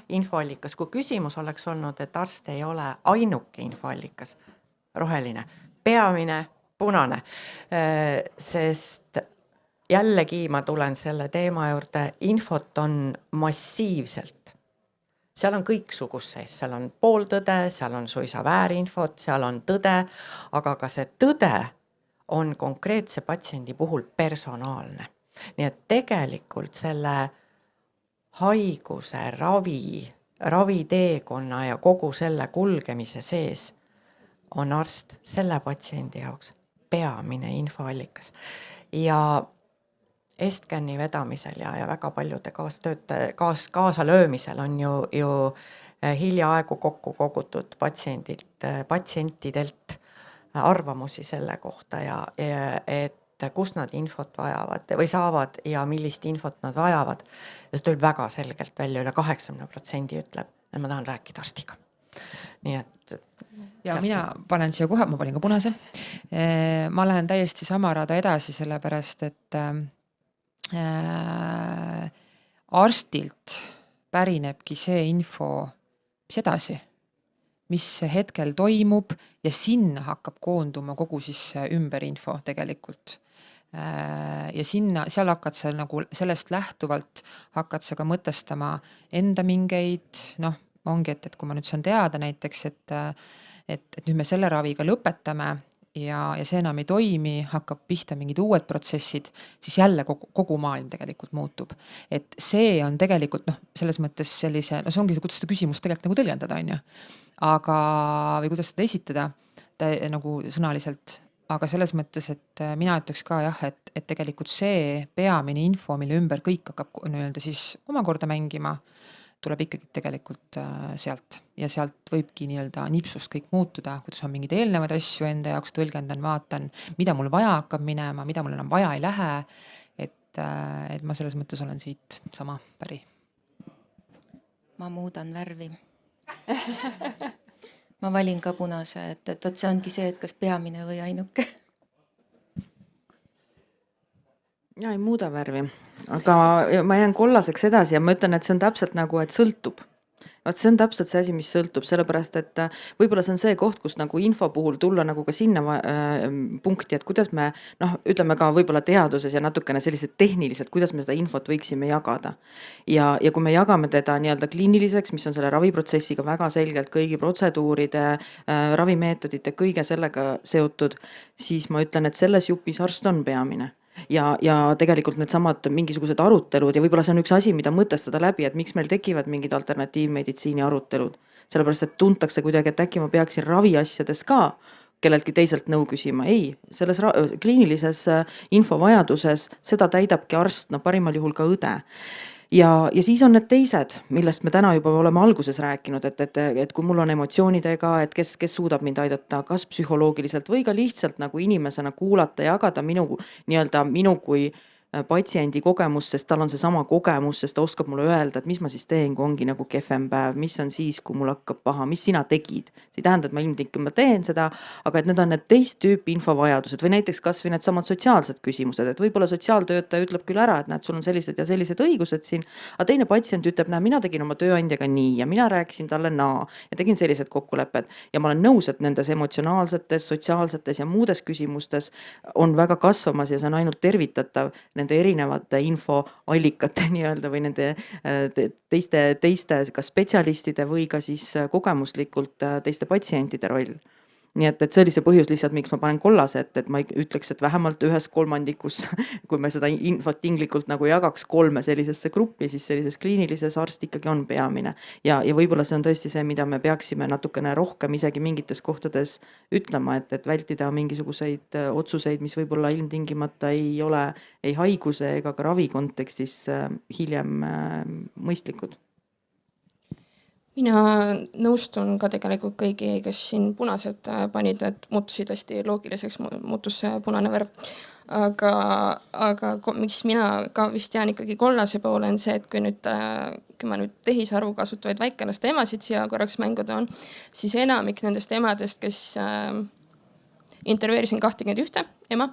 infoallikas. Kui küsimus oleks olnud, et arst ei ole ainuke infoallikas, roheline, peamine, punane, sest jällegi ma tulen selle teema juurde, infot on massiivselt. Seal on kõiksugus sees, seal on pooltõde, seal on suisa väärinfot, seal on tõde, aga ka see tõde on konkreetse patsiendi puhul personaalne. Nii et tegelikult selle haiguse, raviteekonna ja kogu selle kulgemise sees on arst selle patsiendi jaoks peamine infoallikas. Ja Estcani vedamisel ja väga paljude kaasalöömisel on ju hiljaaegu kokku kogutud patsientidelt arvamusi selle kohta ja et kus nad infot vajavad või saavad ja millist infot nad vajavad. Ja see tuli väga selgelt välja, üle 80% ütleb, et ma tahan rääkida arstiga. Nii et ja mina panen siia kohe, ma panin ka punase. Ma lähen täiesti sama rada edasi, sellepärast, et arstilt pärinebki see info, mis edasi, mis hetkel toimub ja sinna hakkab koonduma kogu siis ümberinfo tegelikult. Ja seal hakkad sa nagu sellest lähtuvalt hakkad sa ka mõtestama enda mingeid, ongi, et kui ma nüüd saan teada näiteks, et nüüd me selle raviga lõpetame ja see enam ei toimi, hakkab pihta mingid uued protsessid, siis jälle kogu maailm tegelikult muutub. Et see on tegelikult selles mõttes sellise, see ongi see, kuidas seda küsimust tegelikult nagu tõlgendada, on ju. Aga, või kuidas seda esitada nagu sõnaliselt, aga selles mõttes, et mina ütleks ka jah, et tegelikult see peamine info, mille ümber kõik hakkab nii-öelda siis omakorda mängima, tuleb ikkagi tegelikult sealt ja sealt võibki nii-öelda nipsust kõik muutuda, kuidas ma mingeid eelnevaid asju enda jaoks tõlgendan, vaatan, mida mul vaja hakkab minema, mida mul enam vaja ei lähe. Et ma selles mõttes olen siit sama päri. Ma muudan värvi. Ma valin ka punase, et see ongi see, et kas peamine või ainuke. Ja ei muuda värvi, aga ma jään kollaseks edasi ja ma ütlen, et see on täpselt nagu, et sõltub. Vaat see on täpselt see asi, mis sõltub, sellepärast et võib-olla see on see koht, kus nagu info puhul tulla nagu ka sinna punkti, et kuidas me, ütleme ka võib-olla teaduses ja natukene sellised tehniliselt, kuidas me seda infot võiksime jagada. Ja kui me jagame teda nii-öelda kliiniliseks, mis on selle raviprotsessiga väga selgelt kõigi protseduuride, ravimeetodite, kõige sellega seotud, siis ma ütlen, et selles jupis arst on peamine. Ja tegelikult need samad mingisugused arutelud ja võib-olla see on üks asi, mida mõtestada läbi, et miks meil tekivad mingid alternatiivmeditsiini arutelud. Sellepärast, et tuntakse kuidagi, et äkki ma peaksin raviasjades ka kelleltki teiselt nõu küsima. Ei, selles kliinilises infovajaduses seda täidabki arst, parimal juhul ka õde. Ja siis on need teised, millest me täna juba oleme alguses rääkinud, et kui mul on emotsioonidega, et kes suudab mind aidata, kas psühholoogiliselt või ka lihtsalt nagu inimesena kuulata ja jagada minu kui patsiendi kogemus, sest tal on see sama kogemus, sest ta oskab mulle öelda, et mis ma siis teen, kui ongi nagu kehvem päev, mis on siis, kui mul hakkab paha, mis sina tegid. See ei tähenda, et ma ilmtingimata teen seda, aga et need on need teist tüüpi infovajadused või näiteks kas või need samad sotsiaalsed küsimused, et võib-olla sotsiaaltöötaja ütleb küll ära, et näed, sul on sellised ja sellised õigused siin, aga teine patsient ütleb, mina tegin oma tööandjaga nii ja mina rääkisin talle naa ja tegin sellised kokkulepped ja ma olen nõus, et nendes emotsionaalsetes, sotsiaalsetes ja muudes küsimustes on väga kasvamas ja see on ainult tervitatav nende erinevate infoallikate nii-öelda või nende teiste kas spetsialistide või ka siis kogemuslikult teiste patsientide roll. Nii et see oli see põhjus lihtsalt, miks ma panen kollase, et ma ütleks, et vähemalt 1/3, kui me seda infot tinglikult nagu jagaks 3 sellisesse gruppi, siis sellises kliinilises arst ikkagi on peamine. Ja võib-olla see on tõesti see, mida me peaksime natukene rohkem isegi mingites kohtades ütlema, et vältida mingisuguseid otsuseid, mis võib-olla ilmtingimata ei ole ei haiguse ega ka ravi kontekstis hiljem mõistlikud. Mina nõustun ka tegelikult kõigi, kes siin punased panid, et muutusid hästi loogiliseks, muutus see punane värv. Aga miks mina ka vist jään ikkagi kollase poole on see, et kui ma nüüd tehisaru kasutavaid väikelaste emasid siia korraks mängu toon, siis enamik nendest emadest, kes intervjueerisin 21 ema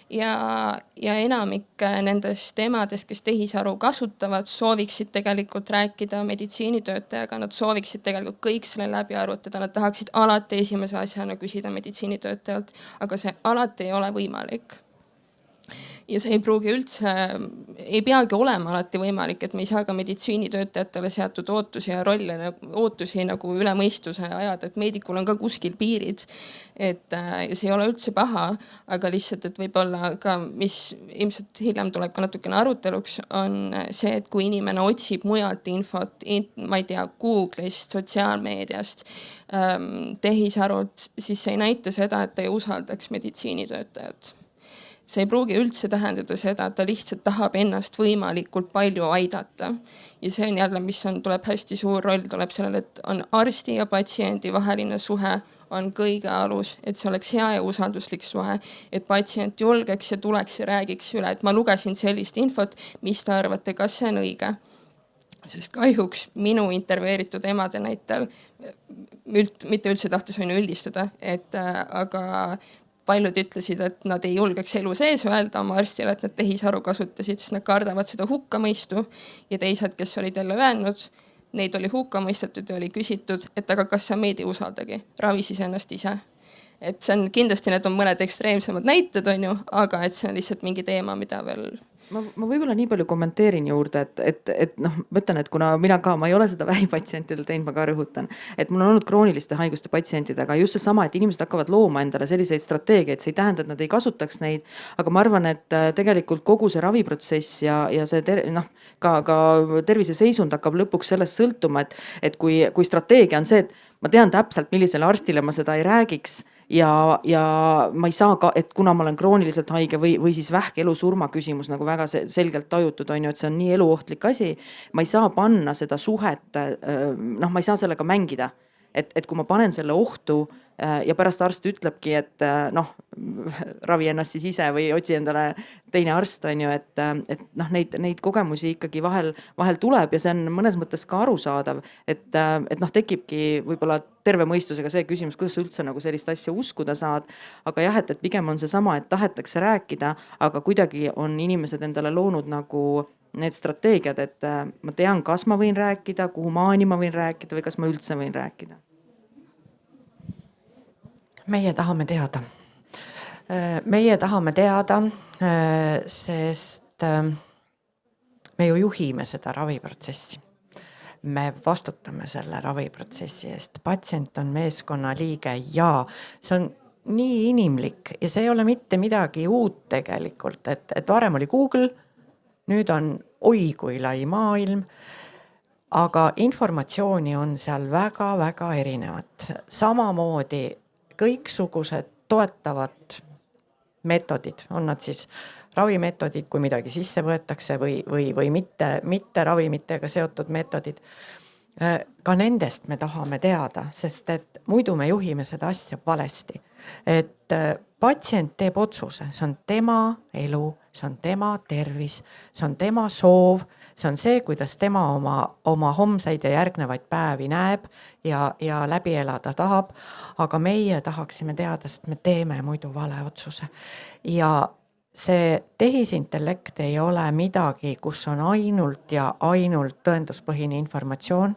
ja enamik nendest emadest, kes tehisaru kasutavad, sooviksid tegelikult rääkida meditsiinitöötajaga, nad sooviksid tegelikult kõik selle läbi arutada, nad tahaksid alati esimese asjana küsida meditsiinitöötajalt, aga see alati ei ole võimalik. Ja see ei pruugi üldse, ei peagi olema alati võimalik, et me ei saa ka meditsiinitöötajatele seatud ootusi ja ootusi nagu üle mõistuse ajada, et meedikul on ka kuskil piirid. Ja see ei ole üldse paha, aga lihtsalt, et võib-olla ka, mis ilmselt hiljem tuleb ka natukene aruteluks, on see, et kui inimene otsib mujalt infot, ma ei tea, Google'ist, sotsiaalmeediast, tehisarult, siis see ei näita seda, et ta ei usaldaks meditsiinitöötajat. See ei pruugi üldse tähendada seda, et ta lihtsalt tahab ennast võimalikult palju aidata. Ja see on jälle, mis tuleb hästi suur roll, tuleb sellele, et on arsti ja patsiendi vaheline suhe on kõige alus, et see oleks hea ja usalduslik suhe, et patsient julgeks ja tuleks ja räägiks üle, et ma lugesin sellist infot, mis te arvate, kas see on õige? Sest kahjuks minu intervjueeritud emade näitel, mitte üldse tahtes võin üldistada, aga paljud ütlesid, et nad ei julgeks elu sees öelda oma arstile, et nad tehisaru kasutasid, sest nad kardavad seda hukkamõistu ja teised, kes olid jälle öelnud, neid oli hukkamõistetud ja oli küsitud, et aga kas sa meid ei usaldagi, ravi siis ennast ise. Et see on kindlasti, need on mõned ekstreemsemad näited, on ju, aga et see on lihtsalt mingi teema, mida veel... Ma võib-olla nii palju kommenteerin juurde, et ma ütlen, et kuna mina ka, ma ei ole seda vähipatsientidel teinud, ma ka rõhutan, et mul on olnud krooniliste haiguste patsientidega just see sama, et inimesed hakkavad looma endale selliseid strateegiaid, see ei tähenda, et nad ei kasutaks neid, aga ma arvan, et tegelikult kogu see raviprotsess ja see ka terviseseisund hakkab lõpuks sellest sõltuma, et kui strateegia on see, et ma tean täpselt, millisele arstile ma seda ei räägiks ja ma ei saa ka, et kuna ma olen krooniliselt haige või siis vähk elu-surma küsimus nagu väga selgelt tajutud, on ju, et see on nii eluohtlik asi, ma ei saa panna seda suhet, noh, ma ei saa sellega mängida. Et kui ma panen selle ohtu ja pärast arst ütlebki, et noh, ravi ennast siis ise või otsi endale teine arst, on ju, et noh, neid kogemusi ikkagi vahel tuleb ja see on mõnes mõttes ka arusaadav, et noh, tekibki võib-olla terve mõistusega see küsimus, kuidas sa üldse nagu sellist asja uskuda saad. Aga jah, et pigem on see sama, et tahetakse rääkida, aga kuidagi on inimesed endale loonud nagu need strateegiad, et ma tean, kas ma võin rääkida, kuhu maani ma võin rääkida või kas ma üldse võin rääkida. Meie tahame teada. Meie tahame teada, sest me ju juhime seda raviprotsessi. Me vastutame selle raviprotsessi eest. Patsient on meeskonna liige ja see on nii inimlik ja see ei ole mitte midagi uut tegelikult, et varem oli Google, nüüd on oi kui lai maailm, aga informatsiooni on seal väga-väga erinevat. Samamoodi kõiksugused toetavad meetodid, on nad siis ravimeetodid, kui midagi sisse võetakse või mitte ravimitega seotud meetodid. Ka nendest me tahame teada, sest et muidu me juhime seda asja valesti. Et patsient teeb otsuse, see on tema elu, see on tema tervis, see on tema soov, see on see, kuidas tema oma homseid ja järgnevaid päevi näeb ja läbi elada tahab, aga meie tahaksime teada, sest me teeme muidu vale otsuse. Ja see tehisintellekt ei ole midagi, kus on ainult ja ainult tõenduspõhine informatsioon.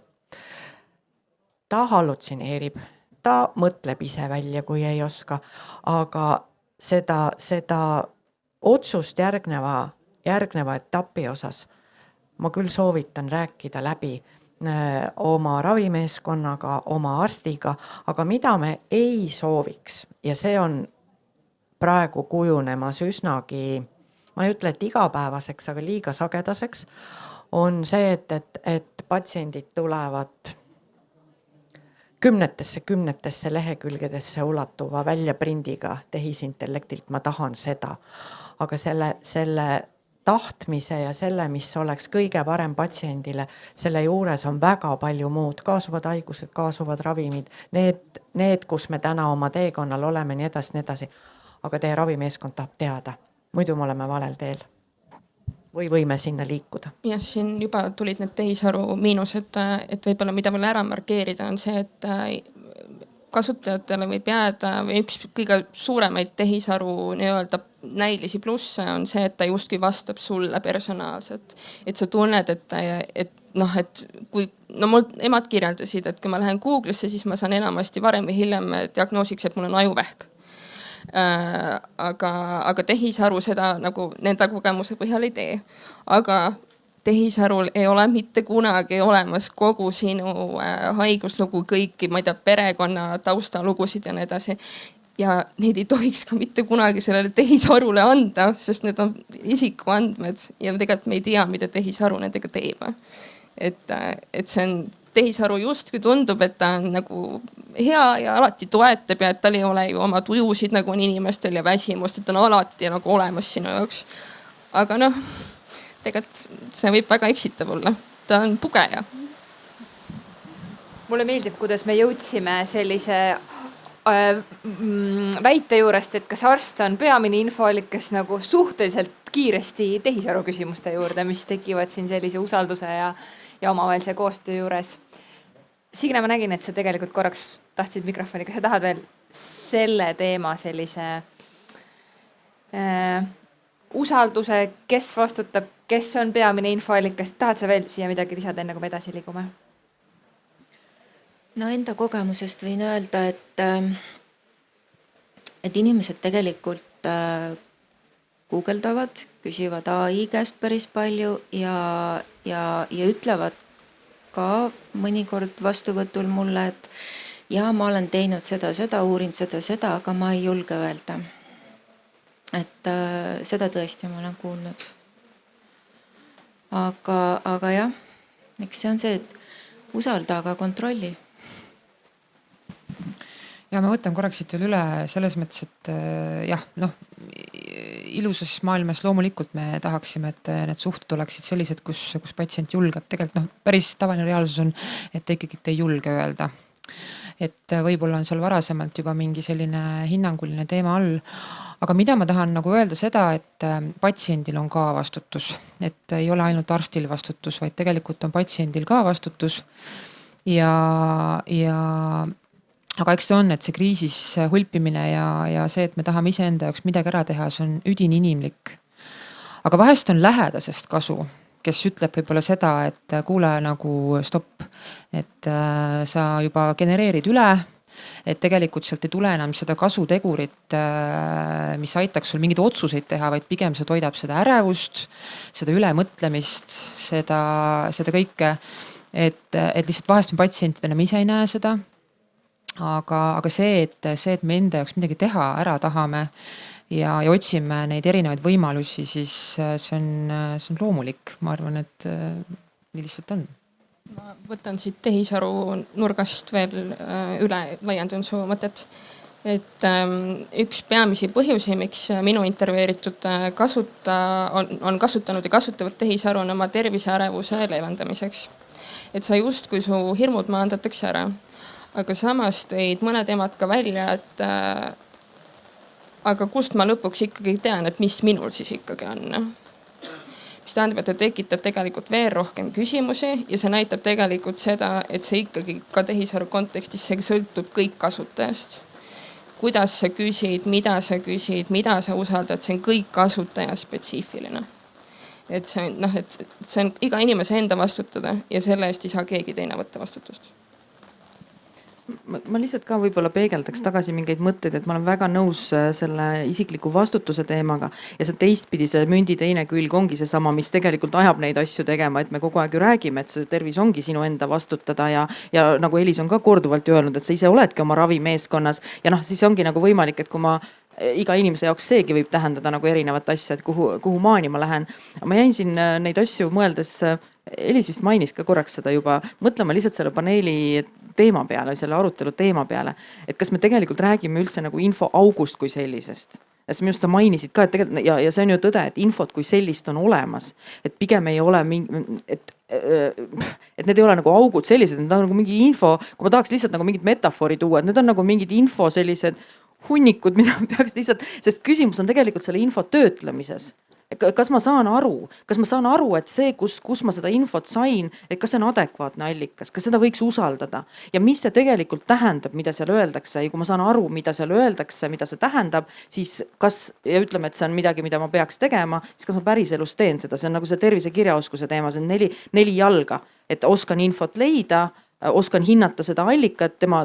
Ta hallutsineerib, ta mõtleb ise välja, kui ei oska, aga seda otsust järgneva etapi osas ma küll soovitan rääkida läbi oma ravimeeskonnaga, oma arstiga, aga mida me ei sooviks ja see on praegu kujunemas üsnagi, ma ei ütle, et igapäevaseks, aga liiga sagedaseks, on see, et patsiendid tulevad kümnetesse lehekülgedesse ulatuva väljaprindiga tehisintellektilt, ma tahan seda. Aga selle tahtmise ja selle, mis oleks kõige parem patsiendile, selle juures on väga palju muud, kaasuvad haigused, kaasuvad ravimid, need, kus me täna oma teekonnal oleme, nii edasi. Aga teie ravimeeskond tahab teada, muidu me oleme valel teel. Või võime sinna liikuda? Ja siin juba tulid need tehisaru miinused, et võib-olla mida veel ära markeerida on see, et kasutajatele võib jääda või üks kõige suuremaid tehisaru nii-öelda näilisi plusse on see, et ta justkui vastab sulle personaalselt. Et sa tunned, et kui mul emad kirjeldasid, et kui ma lähen Google'isse, siis ma saan enamasti varem või hiljem diagnoosiks, et mul on ajuvähk. Aga tehisaru seda nagu nende kogemuse põhjal ei tee. Aga tehisarul ei ole mitte kunagi olemas kogu sinu haiguslugu, kõiki, ma ei tea, perekonna taustalugusid ja nii edasi. Ja neid ei tohiks ka mitte kunagi sellele tehisarule anda, sest need on isikuandmed ja tegelikult me ei tea, mida tehisaru nendega teeb. Et see on tehisaru justkui tundub, et ta on nagu hea ja alati toetab ja et tal ei ole ju oma tujusid nagu on inimestel ja väsimust, et ta on alati nagu olemas sinu jaoks. Aga tegelikult see võib väga eksitav olla. Ta on pugeja. Mulle meeldib, kuidas me jõudsime sellise väite juurest, et kas arst on peamine infoallikas nagu suhteliselt kiiresti tehisaru küsimuste juurde, mis tekivad siin sellise usalduse ja omavahelise koostöö juures. Signe, ma nägin, et sa tegelikult korraks tahtsid mikrofoni, kas sa tahad veel selle teema sellise usalduse, kes vastutab, kes on peamine infoallikas, tahad sa veel siia midagi lisada, enne kui me edasi liigume? No enda kogemusest võin öelda, et inimesed tegelikult guugeldavad, küsivad AI käest päris palju ja ütlevad ka mõnikord vastuvõtul mulle, et ja ma olen teinud seda, uurinud seda, aga ma ei julge öelda. Et seda tõesti ma olen kuulnud. Aga jah, eks see on see, et usalda, aga kontrolli. ja ma võtan korraks siit veel üle selles mõttes, et jah, noh, ilusas maailmas loomulikult me tahaksime, et need suhted oleksid sellised, kus patsient julgeb. Tegelikult noh, päris tavaline reaalsus on, et ta ikkagi ei julge öelda. Et võib-olla on seal varasemalt juba mingi selline hinnanguline teema all. Aga mida ma tahan nagu öelda seda, et patsiendil on ka vastutus. Et ei ole ainult arstil vastutus, vaid tegelikult on patsiendil ka vastutus. Aga eks ta on, et see kriisis hulpimine ja see, et me tahame iseenda jaoks midagi ära teha, see on üdini inimlik. Aga vahest on lähedasest kasu, kes ütleb võib-olla seda, et kuule nagu stopp, et sa juba genereerid üle, et tegelikult sealt ei tule enam seda kasutegurit, mis aitaks sul mingeid otsuseid teha, vaid pigem see toidab seda ärevust, seda ülemõtlemist, seda kõike, et lihtsalt vahest me patsientidena me ise ei näe seda. Aga see, et me enda jaoks midagi teha ära tahame ja otsime neid erinevaid võimalusi, siis see on loomulik. Ma arvan, et nii lihtsalt on. Ma võtan siit tehisaru nurgast veel üle, laiendan su mõtet. Et üks peamisi põhjusi, miks minu intervjueeritud on kasutanud ja kasutavad tehisaru on oma terviseärevuse leevendamiseks. Et sa justkui su hirmud maandatakse ära. Aga samas tõid mõned emad ka välja, et aga kust ma lõpuks ikkagi tean, et mis minul siis ikkagi on. Mis tähendab, et ta tekitab tegelikult veel rohkem küsimusi ja see näitab tegelikult seda, et see ikkagi ka tehisaru kontekstis see sõltub kõik kasutajast. Kuidas sa küsid, mida sa usaldad, see on kõik kasutaja spetsiifiline. Et see on iga inimese enda vastutada ja selle eest ei saa keegi teine võtta vastutust. Ma lihtsalt ka võib-olla peegeldaks tagasi mingeid mõtteid, et ma olen väga nõus selle isikliku vastutuse teemaga ja see teistpidi, see mündi teine külg ongi see sama, mis tegelikult ajab neid asju tegema, et me kogu aeg ju räägime, et see tervis ongi sinu enda vastutada ja nagu Elis on ka korduvalt öelnud, et sa ise oledki oma ravimeeskonnas ja noh, siis ongi nagu võimalik, et kui ma iga inimese jaoks seegi võib tähendada nagu erinevat asja, et kuhu maani ma lähen. Ma jäin siin neid asju mõeldes, Elis vist mainis ka korraks seda juba, mõtlema lihtsalt selle paneeli teema peale, selle arutelu teema peale, et kas me tegelikult räägime üldse nagu infoaugust kui sellisest. Ja minu arust sa mainisid ka, et tegelikult, ja see on ju tõde, et infot kui sellist on olemas, et pigem ei ole et need ei ole nagu augud sellised, need on nagu mingi info, kui ma tahaks lihtsalt nagu mingit metafoori tuua, et need on nagu mingid info sellised hunnikud, mida peaks lihtsalt, sest küsimus on tegelikult selle info töötlemises. Kas ma saan aru, et see, kus ma seda infot sain, et kas see on adekvaatne allikas, kas seda võiks usaldada ja mis see tegelikult tähendab, mida seal öeldakse ja kui ma saan aru, mida seal öeldakse, mida see tähendab, siis kas, ja ütleme, et see on midagi, mida ma peaks tegema, siis kas ma päriselus teen seda, see on nagu see tervise kirjaoskuse teema, see on neli jalga, et oskan infot leida, oskan hinnata seda allikat, tema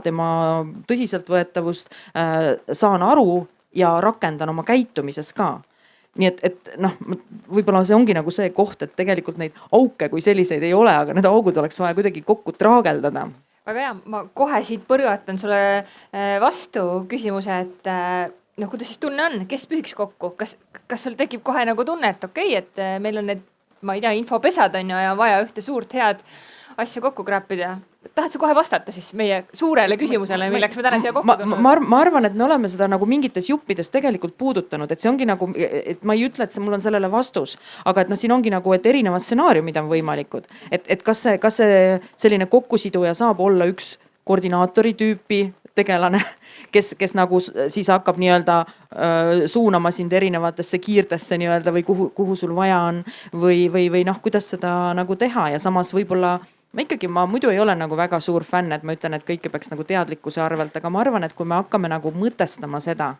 tõsiseltvõetavust, saan aru ja rakendan oma käitumises ka. Nii et noh, võib-olla see ongi nagu see koht, et tegelikult neid auke kui selliseid ei ole, aga need augud oleks vaja kuidagi kokku traageldada. Väga hea, ma kohe siit põrgatan sulle vastu küsimuse, et noh, kuidas siis tunne on, kes pühiks kokku? Kas sul tekib kohe nagu tunne, et okei, et meil on need, ma ei tea, infopesad on ja vaja ühte suurt head asja kokku krappida. Tahad sa kohe vastata siis meie suurele küsimusele, milleks me täna siia kokku tulnud? Ma arvan, et me oleme seda nagu mingites juppides tegelikult puudutanud, et see ongi nagu, et ma ei ütle, et mul on sellele vastus, aga et siin ongi nagu, et erinevad stsenaariumid on võimalikud. Et kas see selline kokkusiduja saab olla üks koordinaatori tüüpi tegelane, kes nagu siis hakkab nii-öelda suunama sind erinevatesse kiirtesse nii-öelda või kuhu sul vaja on või noh, kuidas seda nagu teha ja samas võib-olla ma muidu ei ole nagu väga suur fänn, et ma ütlen, et kõike peaks nagu teadlikkuse arvelt, aga ma arvan, et kui me hakkame nagu mõtestama seda,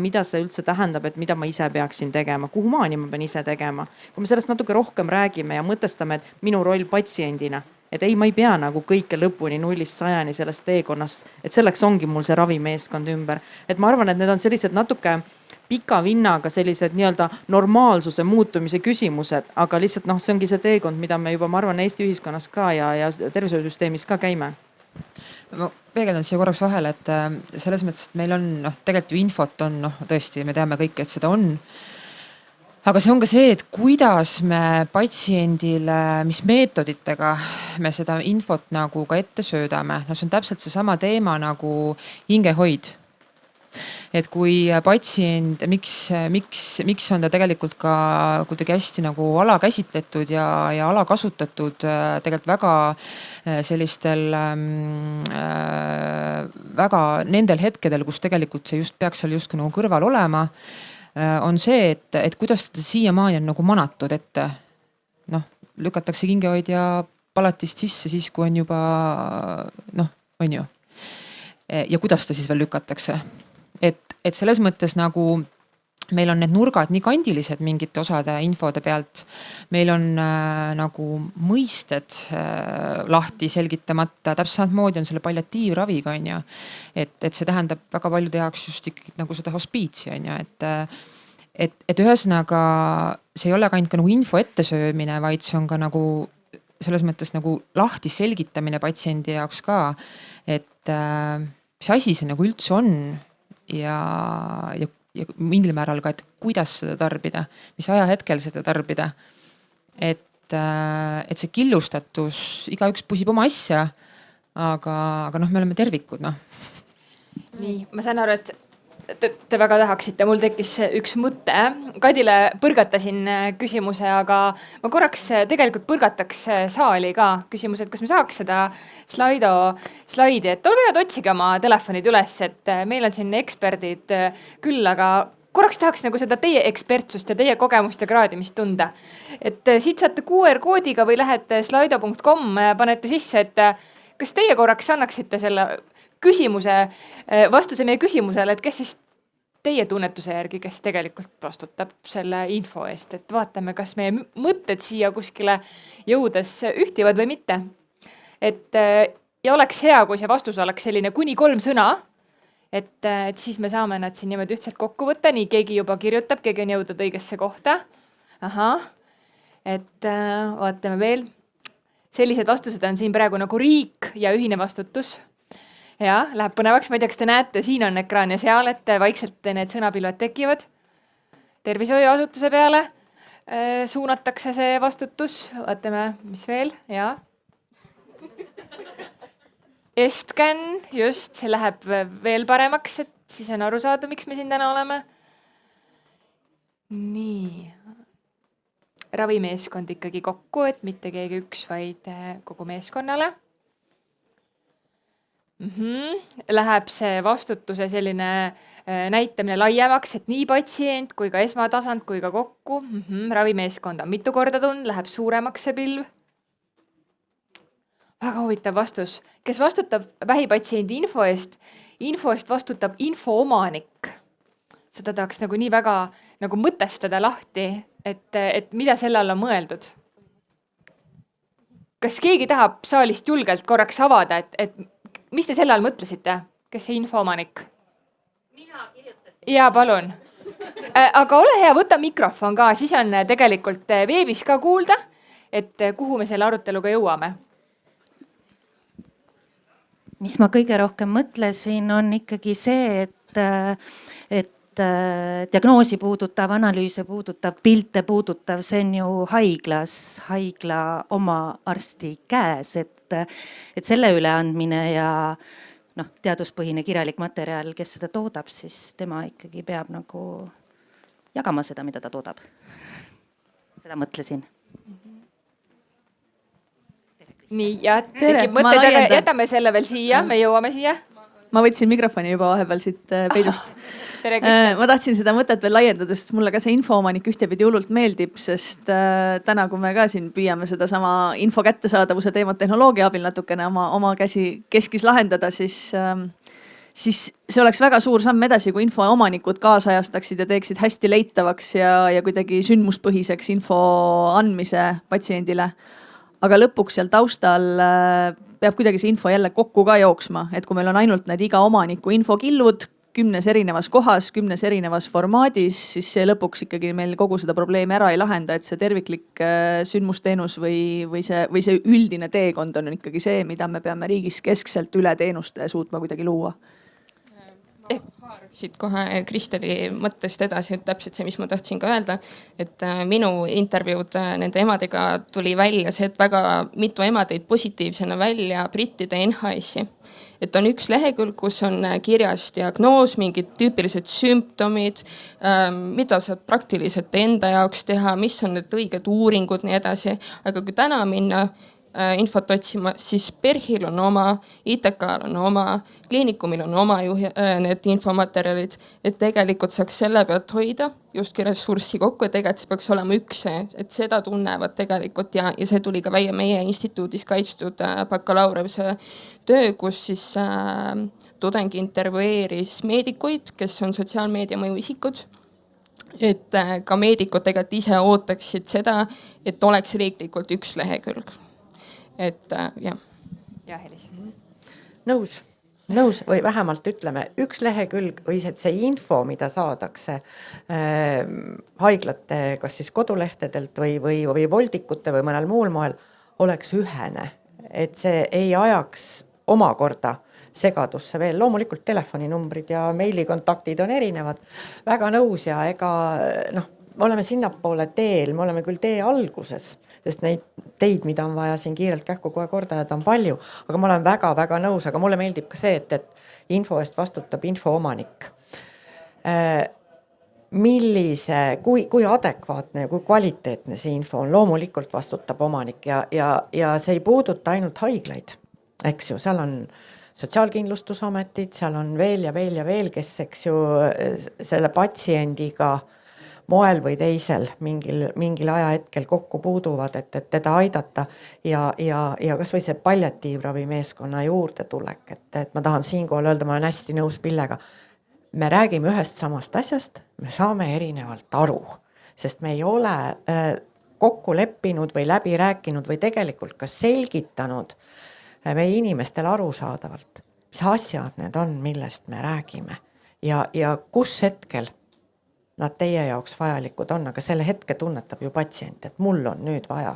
mida see üldse tähendab, et mida ma ise peaksin tegema, kuhu maani ma pean ise tegema, kui me sellest natuke rohkem räägime ja mõtestame, et minu roll patsiendina, et ei, ma ei pea nagu kõike lõpuni 0-100 sellest teekonnast, et selleks ongi mul see ravimeeskond ümber. Et ma arvan, et need on sellised natuke pika vinnaga sellised nii-öelda normaalsuse muutumise küsimused, aga lihtsalt noh, see ongi see teekond, mida me juba, ma arvan, Eesti ühiskonnas ka ja tervishoiusüsteemis ka käime. Ma peegeldan siia korraks vahele, et selles mõttes, et meil on tegelikult ju infot on, tõesti, me teame kõik, et seda on. aga see on ka see, et kuidas me patsiendile, mis meetoditega me seda infot nagu ka ette söödame. No see on täpselt seesama teema nagu hingehoid. Et kui patsient, miks on ta tegelikult ka kuidagi hästi nagu alakäsitletud ja alakasutatud tegelikult väga sellistel väga nendel hetkedel, kus tegelikult see just peaks seal justkui nagu kõrval olema, on see, et kuidas seda siiamaani on nagu manatud ette. Noh, lükatakse hingehoidja palatist sisse siis, kui on juba on ju. Ja kuidas ta siis veel lükatakse? Et selles mõttes nagu meil on need nurgad nii kandilised mingite osade infode pealt. Meil on nagu mõisted lahti selgitamata, täpselt samamoodi on selle palliatiivraviga, on ju. Et see tähendab väga paljude jaoks just ikkagi nagu seda hospiitsi, on ju. Et ühesõnaga see ei ole ka ainult ka nagu info ettesöömine, vaid see on ka nagu selles mõttes nagu lahti selgitamine patsiendi jaoks ka, et mis asi see nagu üldse on ja mingil määral ka, et kuidas seda tarbida, mis ajahetkel seda tarbida. Et see killustatus, igaüks pusib oma asja, aga me oleme tervikud. Nii, ma saan aru, et te väga tahaksite, mul tekkis üks mõte. Kadile põrgatasin küsimuse, aga ma korraks tegelikult põrgataks saali ka küsimuse, et kas me saaks seda slaidi, et olge head, otsige oma telefonid üles, et meil on siin eksperdid küll, aga korraks tahaks nagu seda teie ekspertsust ja teie kogemust ja kraadimist tunda. Et siit saate QR-koodiga või lähete slido.com, panete sisse, et kas teie korraks annaksite selle vastuse meie küsimusele, et kes siis teie tunnetuse järgi, kes tegelikult vastutab selle info eest, et vaatame, kas meie mõtted siia kuskile jõudes ühtivad või mitte. Ja oleks hea, kui see vastus oleks selline kuni 3 sõna, et siis me saame nad siin niimoodi ühtselt kokku võtta, nii keegi juba kirjutab, keegi on jõudnud õigesse kohta. Vaatame veel. Sellised vastused on siin praegu nagu riik ja ühine vastutus. Ja, läheb põnevaks, ma ei tea, kas te näete, siin on ekraan ja seal, et vaikselt need sõnapilved tekivad. Tervishoiuasutuse peale suunatakse see vastutus. Vaatame, mis veel, ja. Estcan, just, see läheb veel paremaks, et siis on aru saada, miks me siin täna oleme. Nii. Ravimeeskond ikkagi kokku, et mitte keegi üks, vaid kogu meeskonnale. Läheb see vastutuse selline näitamine laiemaks, et nii patsient kui ka esmatasand kui ka kokku. Ravimeeskond on mitu korda tund, läheb suuremaks see pilv. Väga huvitav vastus. Kes vastutab vähipatsiendi info eest vastutab info omanik. Seda tahaks nagu nii väga nagu mõtestada lahti, et mida selle all on mõeldud. Kas keegi tahab saalist julgelt korraks avada, et mis te selle all mõtlesite? Kes see infoomanik? Mina kirjutasin. Jaa, palun. Aga ole hea, võta mikrofon ka, siis on tegelikult veebis ka kuulda, et kuhu me selle aruteluga jõuame. Mis ma kõige rohkem mõtlesin, on ikkagi see, et diagnoosi puudutav, analüüse puudutav, pilte puudutav, see on ju haigla oma arsti käes, et selle üleandmine ja teaduspõhine kirjalik materjal, kes seda toodab, siis tema ikkagi peab nagu jagama seda, mida ta toodab. Seda mõtlesin. Nii, ja tekib mõtted, aga jätame selle veel siia, me jõuame siia. Ma võtsin mikrofoni juba vahepeal siit peidust. Ma tahtsin seda mõtet veel laiendada, sest mulle ka see infoomanik ühtepidi hullult meeldib, sest täna, kui me ka siin püüame seda sama info kättesaadavuse teemat tehnoloogia abil natukene oma keskis lahendada, siis see oleks väga suur samm edasi, kui infoomanikud kaasajastaksid ja teeksid hästi leitavaks ja kuidagi sündmuspõhiseks info andmise patsiendile. Aga lõpuks seal taustal peab kuidagi see info jälle kokku ka jooksma, et kui meil on ainult need iga omaniku infokillud 10 erinevas kohas, 10 erinevas formaadis, siis see lõpuks ikkagi meil kogu seda probleemi ära ei lahenda, et see terviklik sündmusteenus või see üldine teekond on ikkagi see, mida me peame riigis keskselt üle teenuste suutma kuidagi luua. siit kohe Kristeli mõttest edasi, et täpselt see, mis ma tahtsin ka öelda, et minu intervjuud nende emadega tuli välja see, et väga mitu ema tõid positiivsena välja brittide NHS-i. Et on üks lehekülg, kus on kirjas diagnoos, mingid tüüpilised sümptomid, mida saad praktiliselt enda jaoks teha, mis on need õiged uuringud, nii edasi. Aga kui täna minna infot otsima, siis PERH-il on oma, ITK-l on oma, kliinikumil on oma need infomaterjalid, et tegelikult saaks selle pealt hoida justki ressurssi kokku, et tegelikult see peaks olema üks see, et seda tunnevad tegelikult ja see tuli ka meie instituudis kaitstud bakalaureuse töö, kus siis tudeng intervjueeris meedikuid, kes on sotsiaalmeedia mõjuisikud. Et ka meedikud tegelikult ise ootaksid seda, et oleks riiklikult üks lehekülg. Et jah. Ja Helis. Nõus või vähemalt ütleme üks lehekülg või see info, mida saadakse haiglate kas siis kodulehtedelt või voldikute või mõnel muul moel, oleks ühene, et see ei ajaks omakorda segadusse veel. Loomulikult telefoninumbrid ja meilikontaktid on erinevad, väga nõus ja ega me oleme sinnapoole teel, me oleme küll tee alguses, sest neid teid, mida on vaja siin kiirelt kähku kohe kordajad, on palju, aga ma olen väga-väga nõus, aga mulle meeldib ka see, et info eest vastutab info omanik. Kui adekvaatne ja kui kvaliteetne see info on, loomulikult vastutab omanik ja see ei puuduta ainult haiglaid, eks ju, seal on sotsiaalkindlustusametid, seal on veel ja veel ja veel, kes eks ju selle patsiendiga moel või teisel mingil ajahetkel kokku puuduvad, et teda aidata ja kas või see palliatiivravi meeskonna juurde tulek, et ma tahan siinkohal öelda, ma olen hästi nõus Pillega. Me räägime ühest samast asjast, me saame erinevalt aru, sest me ei ole kokku leppinud või läbi rääkinud või tegelikult ka selgitanud meie inimestele arusaadavalt, mis asjad need on, millest me räägime ja kus hetkel nad teie jaoks vajalikud on, aga selle hetke tunnetab ju patsient, et mul on nüüd vaja.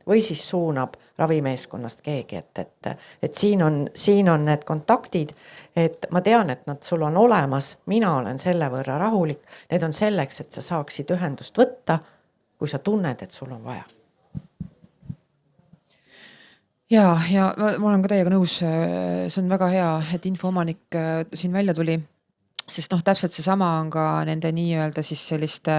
Või siis suunab ravimeeskonnast keegi, et siin on need kontaktid, et ma tean, et nad sul on olemas, mina olen selle võrra rahulik, need on selleks, et sa saaksid ühendust võtta, kui sa tunned, et sul on vaja. Ja ma olen ka teiega nõus, see on väga hea, et infoomanik siin välja tuli. Sest täpselt seesama on ka nende nii-öelda siis selliste,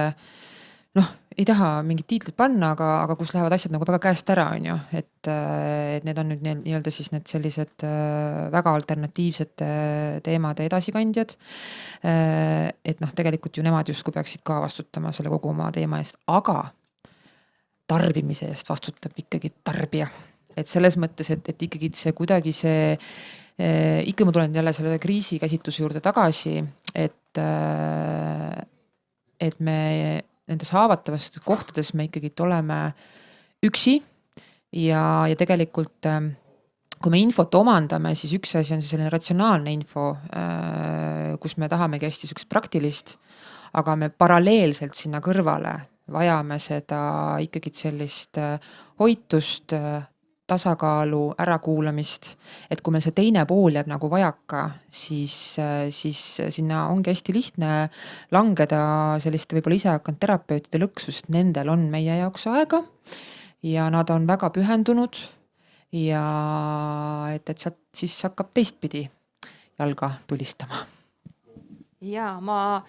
ei taha mingit tiitlit panna, aga kus lähevad asjad nagu väga käest ära, on ju. Et need on nüüd nii-öelda siis need sellised väga alternatiivsete teemade edasikandjad. Et tegelikult ju nemad justkui peaksid ka vastutama selle kogu oma teema eest, aga tarbimise eest vastutab ikkagi tarbija. Et selles mõttes, et ikkagi see kuidagi ikka ma tulen jälle selle kriisi käsitluse juurde tagasi, et me nendes haavatavastes kohtades me ikkagi oleme üksi ja tegelikult kui me infot omandame, siis üks asi on selline ratsionaalne info, kus me tahamegi hästi sükest praktilist, aga me paralleelselt sinna kõrvale vajame seda ikkagi sellist hoitust, tasakaalu, ärakuulamist, et kui meil see teine pool jääb nagu vajaka, siis sinna ongi hästi lihtne langeda selliste võib-olla ise hakanud terapeutide lõksust, nendel on meie jaoks aega ja nad on väga pühendunud ja et sealt siis hakkab teistpidi jalga tulistama. Ja ma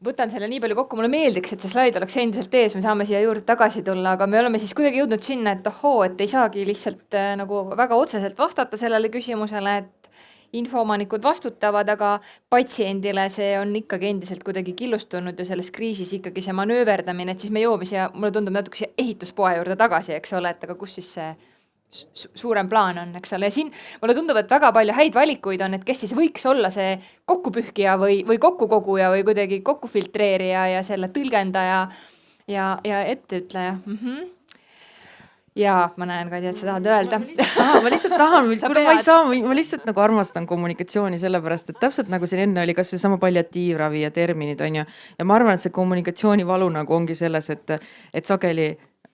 võtan selle nii palju kokku, mulle meeldiks, et see slaid oleks endiselt ees, me saame siia juurde tagasi tulla, aga me oleme siis kuidagi jõudnud sinna, et et ei saagi lihtsalt nagu väga otseselt vastata sellele küsimusele, et infoomanikud vastutavad, aga patsiendile see on ikkagi endiselt kuidagi killustunud ja selles kriisis ikkagi see manööverdamine, et siis me jõuame siia, mulle tundub natuke siia ehituspoe juurde tagasi, eks ole, et aga kus siis see suurem plaan on, eks ole, ja siin mulle tundub, et väga palju häid valikuid on, et kes siis võiks olla see kokkupühkija või kokkukoguja või kuidagi kokkufiltreerija ja selle tõlgendaja ja etteütleja. Ja ma näen, Kadri, et sa tahad öelda. Ma lihtsalt tahan, ma lihtsalt nagu armastan kommunikatsiooni sellepärast, et täpselt nagu siin enne oli kas või sama palliatiivravi ja terminid on ju. Ja ma arvan, et see kommunikatsiooni valu nagu ongi selles, et sageli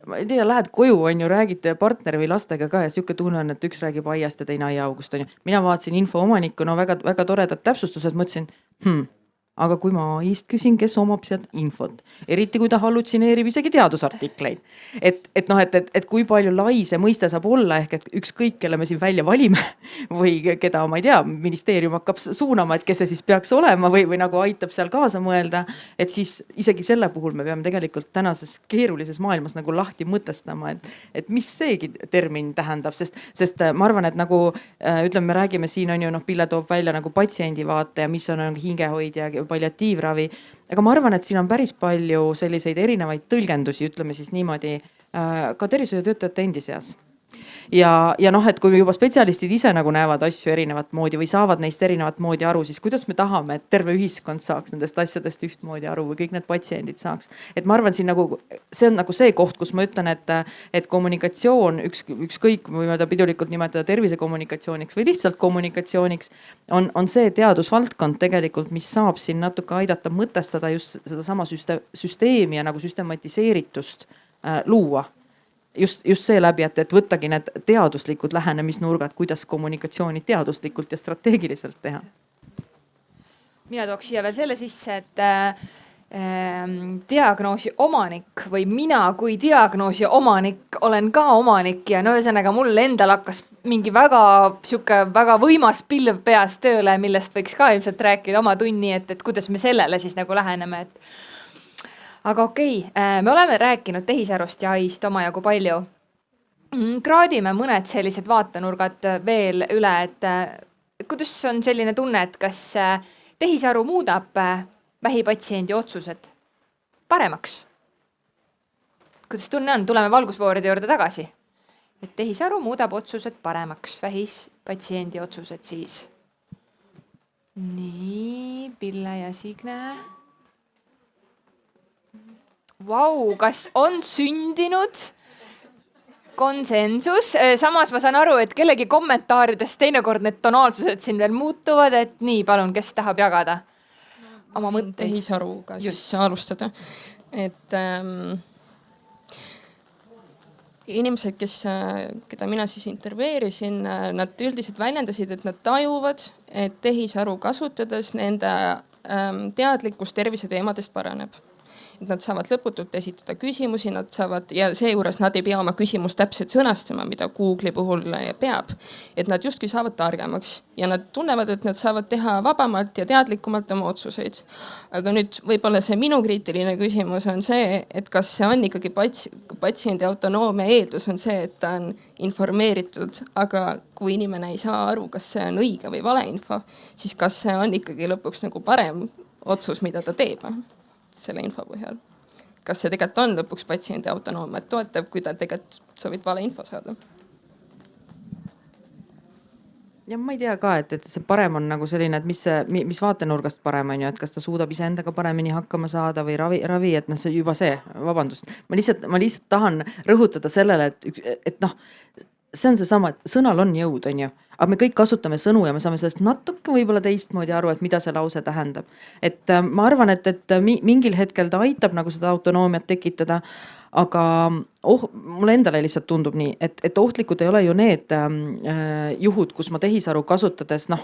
ma ei tea, lähed koju, on ju, räägid partneri või lastega ka ja sihuke tunne on, et üks räägib aiast ja teine aiaaugust, on ju. Mina vaatasin info omanikuna väga, väga toredad täpsustused, mõtlesin, aga kui ma AI-st küsin, kes omab sealt infot, eriti kui ta hallutsineerib isegi teadusartikleid, et noh, et kui palju lai see mõiste saab olla, ehk et ükskõik, kelle me siin välja valime või keda, ma ei tea, ministeerium hakkab suunama, et kes see siis peaks olema või nagu aitab seal kaasa mõelda, et siis isegi selle puhul me peame tegelikult tänases keerulises maailmas nagu lahti mõtestama, et mis seegi termin tähendab, sest ma arvan, et nagu ütleme, me räägime siin on ju, noh, Pille toob välja nagu patsiendi vaate ja mis on hingehoid ja palliatiivravi, aga ma arvan, et siin on päris palju selliseid erinevaid tõlgendusi, ütleme siis niimoodi, ka tervishoiutöötajate endi seas. Ja noh, et kui juba spetsialistid ise nagu näevad asju erinevat moodi või saavad neist erinevat moodi aru, siis kuidas me tahame, et terve ühiskond saaks nendest asjadest ühtmoodi aru või kõik need patsiendid saaks. Et ma arvan siin nagu, see on nagu see koht, kus ma ütlen, et kommunikatsioon, ükskõik, võime ta pidulikult nimetada tervisekommunikatsiooniks või lihtsalt kommunikatsiooniks, on see teadusvaldkond tegelikult, mis saab siin natuke aidata mõtestada just sedasama süsteemi ja nagu süstematiseeritust luua. Just see läbi, et võttagi need teaduslikud lähenemisnurgad, kuidas kommunikatsiooni teaduslikult ja strateegiliselt teha. Mina tooks siia veel selle sisse, et diagnoosi omanik või mina kui diagnoosi omanik olen ka omanik ja no ühesõnaga mul endal hakkas mingi väga võimas pilv peas tööle, millest võiks ka ilmselt rääkida oma tunni, et kuidas me sellele siis nagu läheneme, et aga okei, me oleme rääkinud tehisarust ja AI-st omajagu palju. Kraadime mõned sellised vaatenurgad veel üle, et kuidas on selline tunne, et kas tehisaru muudab vähipatsiendi otsused paremaks? Kuidas tunne on? Tuleme valgusfooride juurde tagasi. Et tehisaru muudab otsused paremaks, vähipatsiendi otsused siis. Nii, Pille ja Signe. Vau, kas on sündinud konsensus? Samas ma saan aru, et kellegi kommentaaridest teinekord need tonaalsused siin veel muutuvad, et nii, palun, kes tahab jagada oma mõtteid? Tehisaruga siis alustada. Et inimesed, keda mina siis intervjueerisin, nad üldiselt väljendasid, et nad tajuvad, et tehisaru kasutades nende teadlikkus terviseteemadest paraneb. Et nad saavad lõputult esitada küsimusi, nad saavad ja seejuures nad ei pea oma küsimust täpselt sõnastama, mida Google'i puhul peab. Et nad justkui saavad targemaks ja nad tunnevad, et nad saavad teha vabamalt ja teadlikumalt oma otsuseid. Aga nüüd võib-olla see minu kriitiline küsimus on see, et kas see on ikkagi patsiendi autonoomia eeldus on see, et ta on informeeritud, aga kui inimene ei saa aru, kas see on õige või vale info, siis kas see on ikkagi lõpuks nagu parem otsus, mida ta teeb selle info põhjal. Kas see tegelikult on lõpuks patsiendi autonoomiat toetav, kui ta tegelikult soovib vale info saada? Ja ma ei tea ka, et see parem on nagu selline, et mis vaatenurgast parem on ju, et kas ta suudab iseendaga paremini hakkama saada või ravi, et noh, see juba see, vabandust. Ma lihtsalt tahan rõhutada sellele, et noh, see on seesama, et sõnal on jõud, on ju. Aga me kõik kasutame sõnu ja me saame sellest natuke võib-olla teistmoodi aru, et mida see lause tähendab. Et ma arvan, et mingil hetkel ta aitab nagu seda autonoomiat tekitada, aga mulle endale lihtsalt tundub nii, et ohtlikud ei ole ju need juhud, kus ma tehisaru kasutades, noh,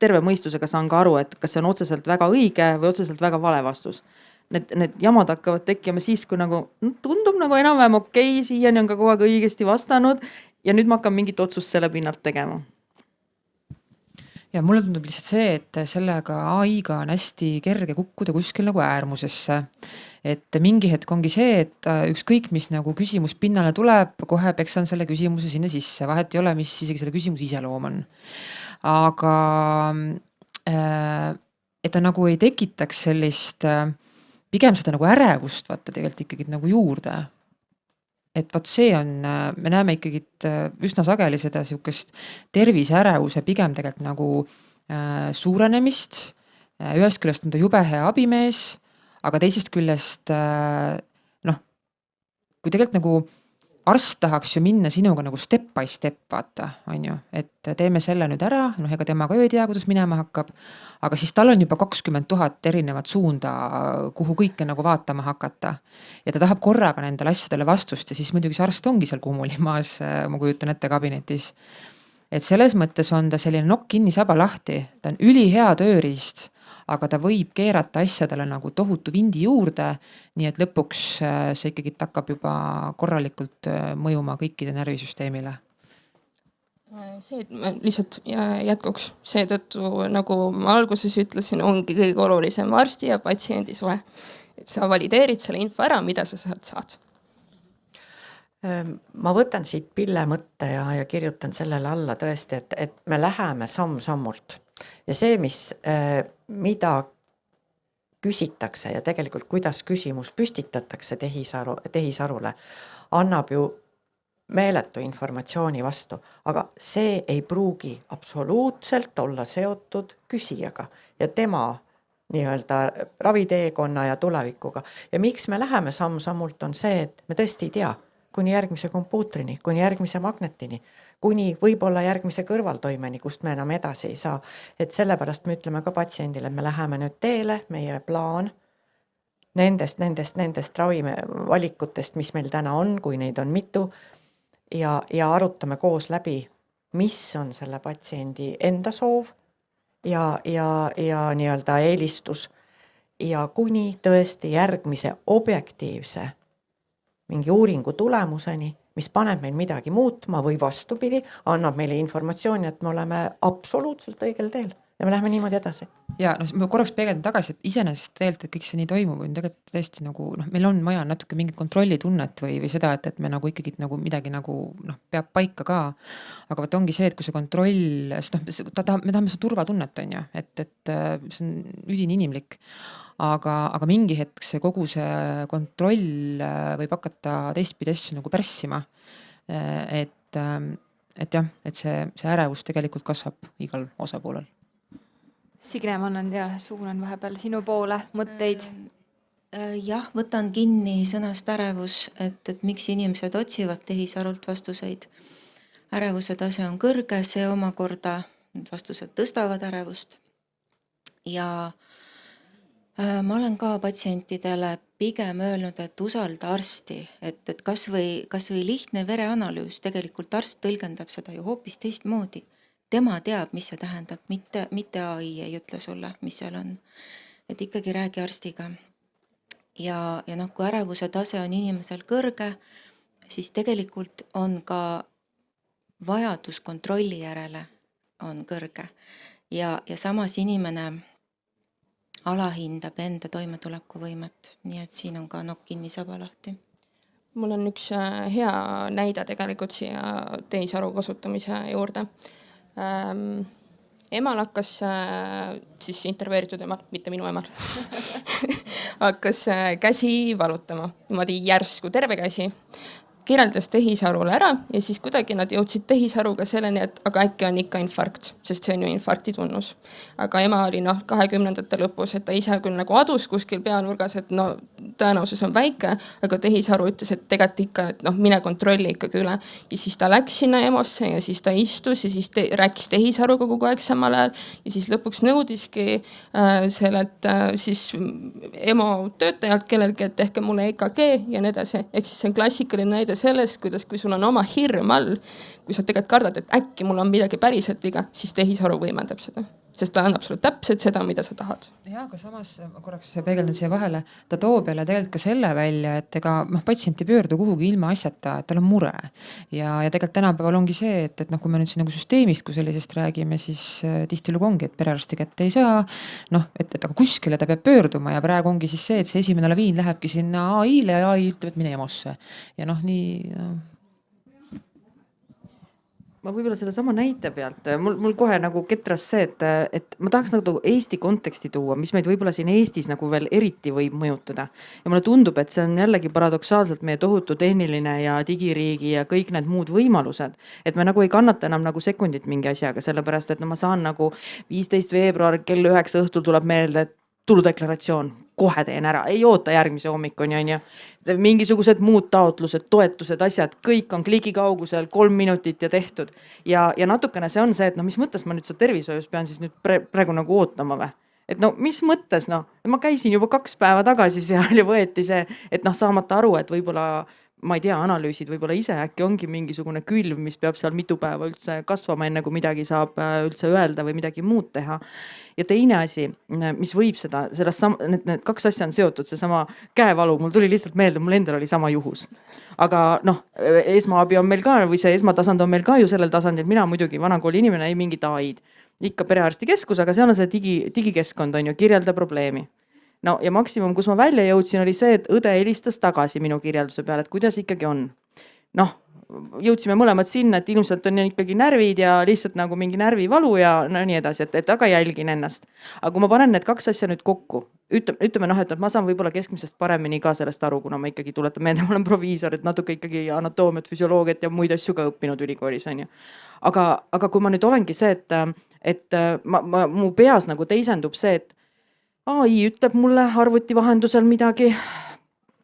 terve mõistusega saan ka aru, et kas see on otseselt väga õige või otseselt väga vale vastus. Need jamad hakkavad tekkima siis, kui nagu tundub nagu enam-vähem okei, siiani on ka kogu aeg õigesti vastanud ja nüüd ma hakkan mingit otsust selle pinnalt tegema. Ja mulle tundub lihtsalt see, et sellega AI-ga on hästi kerge kukkuda kuskil nagu äärmusesse. Et mingi hetk ongi see, et ükskõik mis nagu küsimus pinnale tuleb, kohe peksan selle küsimuse sinna sisse. Vahet ei ole, mis isegi selle küsimuse iseloom on. Aga et ta nagu ei tekitaks sellist, pigem seda nagu ärevust vaata tegelikult ikkagi nagu juurde. Et vaat see on, me näeme ikkagi üsna sageli seda siukest terviseärevuse pigem tegelikult nagu suurenemist. Ühest küljest on ta jube hea abimees, aga teisest küljest, noh, kui tegelikult nagu arst tahaks ju minna sinuga nagu step by step, vaata, on ju, et teeme selle nüüd ära, noh, ega tema ka ju ei tea, kuidas minema hakkab, aga siis tal on juba 20 000 erinevat suunda, kuhu kõike nagu vaatama hakata. Ja ta tahab korraga nendele asjadele vastust ja siis muidugi see arst ongi seal kummulimaas, ma kujutan ette, kabinetis. Et selles mõttes on ta selline nokk kinni, saba lahti, ta on ülihea tööriist, aga ta võib keerata asjadele nagu tohutu vindi juurde, nii et lõpuks see ikkagi hakkab juba korralikult mõjuma kõikide närvisüsteemile. See lihtsalt jätkuks, seetõttu nagu ma alguses ütlesin, ongi kõige olulisem arsti ja patsiendi suhe. Et sa valideerid selle info ära, mida sa saad. Ma võtan siit Pille mõtte ja kirjutan sellele alla tõesti, et me läheme samm-sammult. Ja see, mida küsitakse ja tegelikult kuidas küsimus püstitatakse tehisarule, annab ju meeletu informatsiooni vastu, aga see ei pruugi absoluutselt olla seotud küsijaga ja tema nii-öelda raviteekonna ja tulevikuga. Ja miks me läheme samm-sammult on see, et me tõesti ei tea, kuni järgmise kompuutrini, kuni järgmise magnetini, kuni võib-olla järgmise kõrvaltoimeni, kust me enam edasi ei saa. Et sellepärast me ütleme ka patsiendile, et me läheme nüüd teele, meie plaan nendest ravivalikutest, mis meil täna on, kui neid on mitu, ja arutame koos läbi, mis on selle patsiendi enda soov ja nii-öelda eelistus ja kuni tõesti järgmise objektiivse mingi uuringu tulemuseni, mis paneb meil midagi muutma või vastupidi, annab meile informatsiooni, et me oleme absoluutselt õigel teel ja me läheme niimoodi edasi. Ja ma korraks peegeldan tagasi, et iseenesest tegelikult, et kõik see nii toimub, on tegelikult tõesti nagu, meil on vaja natuke mingit kontrollitunnet või seda, et me nagu ikkagi nagu midagi nagu peab paika ka. Aga võt ongi see, et kui see kontroll, sest me tahame seda turvatunnet, on ju, et see on üdin inimlik. Aga mingi hetk see kogu see kontroll võib hakata teistpidi asju nagu pärssima. Et jah, et see ärevus tegelikult kasvab igal osapoolel. Signe, ma annan ja suunan vahepeal sinu poole mõtteid. Jah, võtan kinni sõnast ärevus, et miks inimesed otsivad tehisarult vastuseid. Ärevuse tase on kõrge, see omakorda vastused tõstavad ärevust. Ja ma olen ka patsientidele pigem öelnud, et usalda arsti, et kas või lihtne vereanalüüs, tegelikult arst tõlgendab seda ju hoopis teistmoodi. Tema teab, mis see tähendab, mitte AI ei ütle sulle, mis seal on. Et ikkagi räägi arstiga. Ja kui ärevuse tase on inimesel kõrge, siis tegelikult on ka vajadus kontrolli järele on kõrge. Ja samas inimene alahindab enda toimetulekuvõimet, nii et siin on ka nokk kinni, saba lahti. Mul on üks hea näide tegelikult siia tehisaru kasutamise juurde. Emal hakkas, siis intervjueeritud emal, mitte minu emal, hakkas käsi valutama, niimoodi järsku terve käsi. Kirjeldas tehisarule ära ja siis kuidagi nad jõudsid tehisaruga selleni, et aga äkki on ikka infarkt, sest see on ju infarkti tunnus. Aga ema oli 20. lõpus, et ta ise küll nagu adus kuskil peanurgas, et tõenäosus on väike, aga tehisaru ütles, et tegelikult ikka, et mine kontrolli ikkagi üle. Ja siis ta läks sinna EMO-sse ja siis ta istus ja siis rääkis tehisaruga kogu aeg samal ajal ja siis lõpuks nõudiski sellelt siis EMO töötajalt kellelgi, et tehke mulle EKG ja nii edasi. Ehk siis see on klassikaline näide sellest, kuidas kui sul on oma hirm all, kui sa tegelikult kardad, et äkki mul on midagi päriselt viga, siis tehisaru võimendab seda. Sest ta annab sulle täpselt seda, mida sa tahad. Ja, aga samas korraks peegeldan siia vahele, ta toob jälle tegelikult ka selle välja, et ega patsient ei pöördu kuhugi ilma asjata, et tal on mure. Ja tegelikult tänapäeval ongi see, et kui me nüüd siin nagu süsteemist, kui sellisest räägime, siis tihtilugu ongi, et perearsti kätte ei saa, et aga kuskile ta peab pöörduma ja praegu ongi siis see, et see esimene laviin lähebki sinna AI-le ja AI ütleb, et mine EMO-sse. Ja ma võib-olla selle sama näite pealt, mul kohe nagu ketras see, et ma tahaks nagu Eesti konteksti tuua, mis meid võib-olla siin Eestis nagu veel eriti võib mõjutada. Ja mulle tundub, et see on jällegi paradoksaalselt meie tohutu tehniline ja digiriigi ja kõik need muud võimalused, et me nagu ei kannata enam nagu sekundit mingi asjaga, sellepärast et ma saan nagu 15. veebruar kell 9 õhtul tuleb meelde, et tuludeklaratsioon. kohe teen ära, ei oota järgmise hommikuni, on ju. Mingisugused muud taotlused, toetused, asjad, kõik on klikikaugusel, 3 minutit ja tehtud. Ja natukene see on see, et no mis mõttes ma nüüd seda tervishoius pean siis nüüd praegu nagu ootama või? Et no mis mõttes, noh, ma käisin juba 2 päeva tagasi seal ja võeti see, et noh, saamata aru, et võib-olla ma ei tea, analüüsid võib-olla ise äkki ongi mingisugune külv, mis peab seal mitu päeva üldse kasvama, enne kui midagi saab üldse öelda või midagi muud teha. Ja teine asi, mis võib seda, need 2 asja on seotud, seesama käevalu, mul tuli lihtsalt meelde, mul endal oli sama juhus. Aga noh, esmaabi on meil ka või see esmatasand on meil ka ju sellel tasandil, mina muidugi vanakooli inimene, ei mingit AI-d. Ikka perearstikeskus, aga seal on see digikeskkond on ju, kirjelda probleemi. No ja maksimum, kus ma välja jõudsin, oli see, et õde helistas tagasi minu kirjelduse peale, et kuidas ikkagi on. Noh, jõudsime mõlemad sinna, et ilmselt on ikkagi närvid ja lihtsalt nagu mingi närvivalu ja no nii edasi, et aga jälgin ennast. Aga kui ma panen need 2 asja nüüd kokku, ütleme noh, et ma saan võib-olla keskmisest paremini ka sellest aru, kuna ma ikkagi tuletan meelde, ma olen proviisor, et natuke ikkagi anatoomiat, füsioloogiat ja muid asju ka õppinud ülikoolis on ju. Aga kui ma nüüd olengi see, et mu peas nagu teisendub see, et AI ütleb mulle arvuti vahendusel midagi,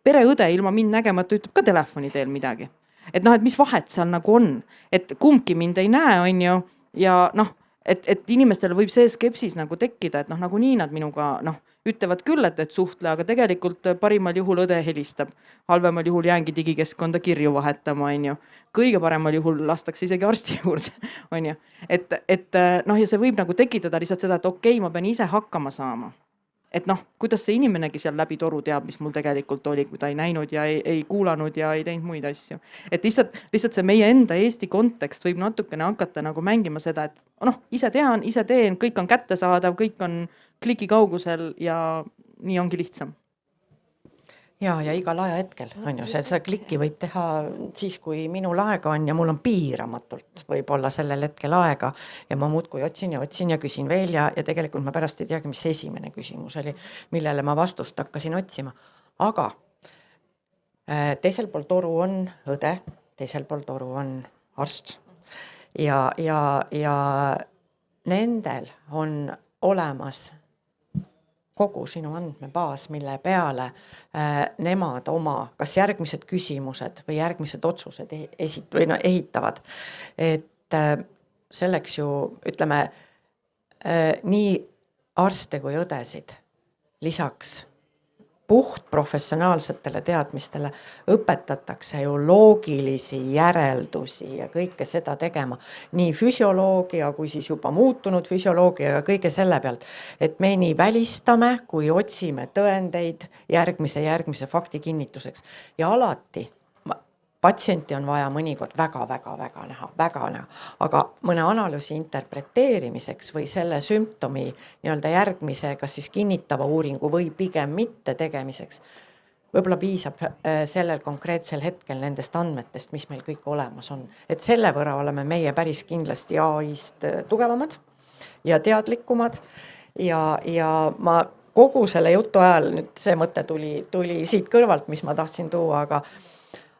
pereõde ilma mind nägemata ütleb ka telefoni teel midagi. Et noh, et mis vahet seal nagu on, et kumbki mind ei näe, on ju, ja noh, et inimestel võib see skepsis nagu tekkida, et noh, nagu nii nad minuga noh, ütlevad küll, et suhtle, aga tegelikult parimal juhul õde helistab, halvemal juhul jäängi digikeskkonda kirju vahetama, on ju. Kõige paremal juhul lastakse isegi arsti juurde, on ju. Et noh, ja see võib nagu tekitada lihtsalt seda, et okei, ma pean ise hakkama saama. Et noh, kuidas see inimenegi seal läbi toru teab, mis mul tegelikult oli, kui ta ei näinud ja ei kuulanud ja ei teinud muid asju. Et lihtsalt see meie enda Eesti kontekst võib natukene hakata nagu mängima seda, et noh, ise tean, ise teen, kõik on kättesaadav, kõik on kliki kaugusel ja nii ongi lihtsam. Ja igal ajahetkel on ju, seda klikki võib teha siis, kui minul aega on ja mul on piiramatult võib-olla sellel hetkel aega ja ma muudkui otsin ja küsin veel ja tegelikult ma pärast ei teagi, mis esimene küsimus oli, millele ma vastust hakkasin otsima. Aga teisel pool toru on õde, teisel pool toru on arst ja nendel on olemas kogu sinu andmebaas, mille peale nemad oma kas järgmised küsimused või järgmised otsused ehitavad. Et selleks ju ütleme nii arste kui õdesid lisaks puht professionaalsetele teadmistele õpetatakse ju loogilisi järeldusi ja kõike seda tegema. Nii füsioloogia kui siis juba muutunud füsioloogia ja kõige selle pealt, et me nii välistame, kui otsime tõendeid järgmise fakti kinnituseks. Ja alati patsienti on vaja mõnikord väga näha, aga mõne analüüsi interpreteerimiseks või selle sümptomi nii-öelda järgmise, kas siis kinnitava uuringu või pigem mitte tegemiseks, võib-olla piisab sellel konkreetsel hetkel nendest andmetest, mis meil kõik olemas on. Et selle võrra oleme meie päris kindlasti AI-st tugevamad ja teadlikumad ja ma kogu selle jutu ajal, nüüd see mõte tuli siit kõrvalt, mis ma tahtsin tuua,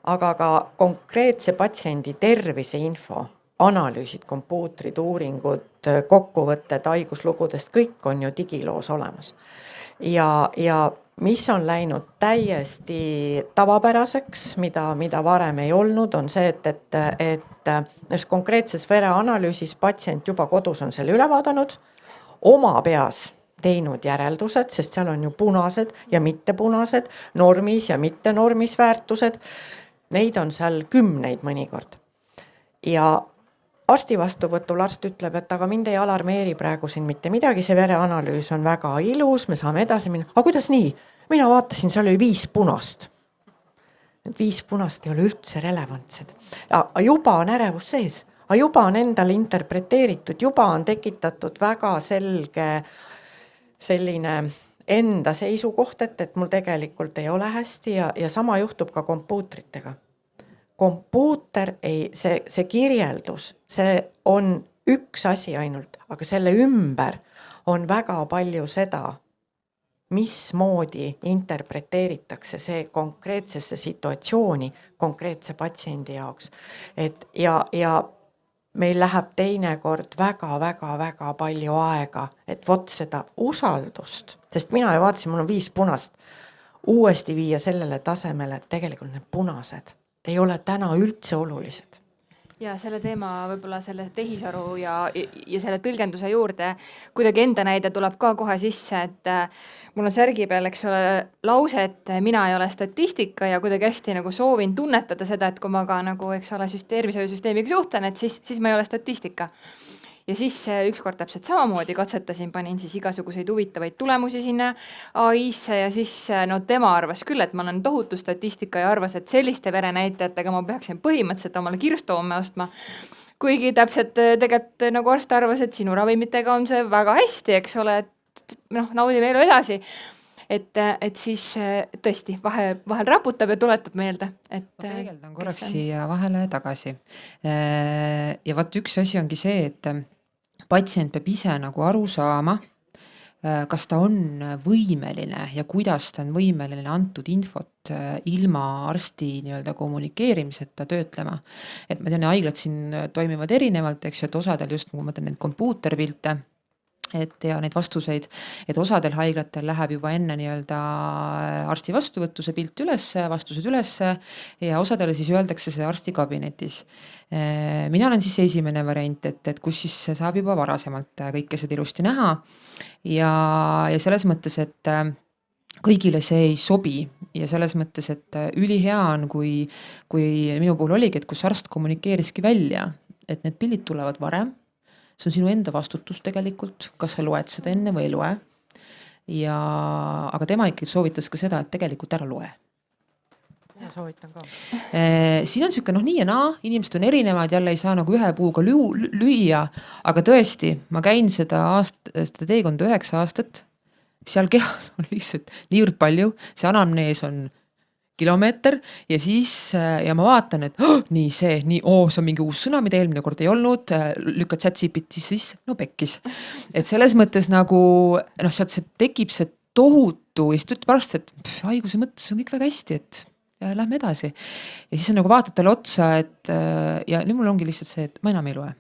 aga ka konkreetse patsiendi tervise info, analüüsid, kompuutrid, uuringud, kokkuvõtted haiguslugudest, kõik on ju digiloos olemas. Ja mis on läinud täiesti tavapäraseks, mida varem ei olnud, on see, et konkreetses vereanalüüsis patsient juba kodus on selle üle vaadanud, oma peas teinud järeldused, sest seal on ju punased ja mittepunased, normis ja mitte normis väärtused. Neid on seal 10 mõnikord. Ja arsti vastuvõtul arst ütleb, et aga mind ei alarmeeri praegu siin mitte midagi, see vereanalüüs on väga ilus, me saame edasi minna. Aga kuidas nii? Mina vaatasin, seal oli 5 punast. Need 5 punast ei ole üldse relevantsed. Juba on ärevus sees, juba on endale interpreteeritud, juba on tekitatud väga selge selline enda seisukoht, et mul tegelikult ei ole hästi ja sama juhtub ka kompuutritega. Kompuuter see kirjeldus, see on üks asi ainult, aga selle ümber on väga palju seda, mismoodi interpreteeritakse see konkreetsesse situatsiooni konkreetse patsiendi jaoks. Ja meil läheb teinekord väga palju aega, et vot seda usaldust, sest mina ju vaatasin, mul on 5 punast, uuesti viia sellele tasemele, et tegelikult need punased ei ole täna üldse olulised. Ja selle teema võib-olla selle tehisaru ja selle tõlgenduse juurde kuidagi enda näide tuleb ka kohe sisse, et mul on särgi peal, eks ole, lause, et mina ei ole statistika ja kuidagi hästi nagu soovin tunnetada seda, et kui ma ka nagu, eks ole, tervishoiusüsteemiga suhtlen, et siis ma ei ole statistika. Ja siis ükskord täpselt samamoodi katsetasin, panin siis igasuguseid huvitavaid tulemusi sinna AI-sse ja siis no tema arvas küll, et ma olen tohutu statistika ja arvas, et selliste verenäitajatega ma peaksin põhimõtteliselt omale kirstoome ostma. Kuigi täpselt tegelikult nagu arst arvas, et sinu ravimitega on see väga hästi, eks ole, et naudime elu edasi. Et siis tõesti vahel raputab ja tuletab meelde. Ma peegeldan korraks siia vahele tagasi. Ja vaat üks asi ongi see, et patsient peab ise nagu aru saama, kas ta on võimeline ja kuidas ta on võimeline antud infot ilma arsti nii-öelda kommunikeerimiseta töötlema. Et ma tean, haiglad siin toimivad erinevalt, eks ju, et osadel just, kui ma mõtlen neid kompuuterpilte, et ja neid vastuseid, et osadel haiglatel läheb juba enne nii-öelda arsti vastuvõttu see pilt ülesse, vastused ülesse ja osadele siis öeldakse see arsti kabinetis. Mina olen siis esimene variant, et kus siis saab juba varasemalt kõike seda ilusti näha ja selles mõttes, et kõigile see ei sobi ja selles mõttes, et ülihea on, kui minu puhul oligi, et kus arst kommunikeeriski välja, et need pildid tulevad varem. See on sinu enda vastutus tegelikult, kas sa loed seda enne või ei loe. Aga tema ikkagi soovitas ka seda, et tegelikult ära loe. Ja soovitan ka. Siin on siuke nii ja naa, inimesed on erinevad, jälle ei saa nagu ühe puuga lüüa, aga tõesti, ma käin seda teekonda 9 aastat, seal kehas on lihtsalt niivõrd palju, see anamnees on kilomeeter ja siis ja ma vaatan, et see on mingi uus sõna, mida eelmine kord ei olnud, lükkad ChatGPT siis, pekkis. Et selles mõttes nagu, sealt see tekib see tohutu ja siis ta ütleb arst, et haiguse mõttes on kõik väga hästi, et lähme edasi. Ja siis on nagu vaatad talle otsa, et ja nüüd mul ongi lihtsalt see, et ma enam ei loe.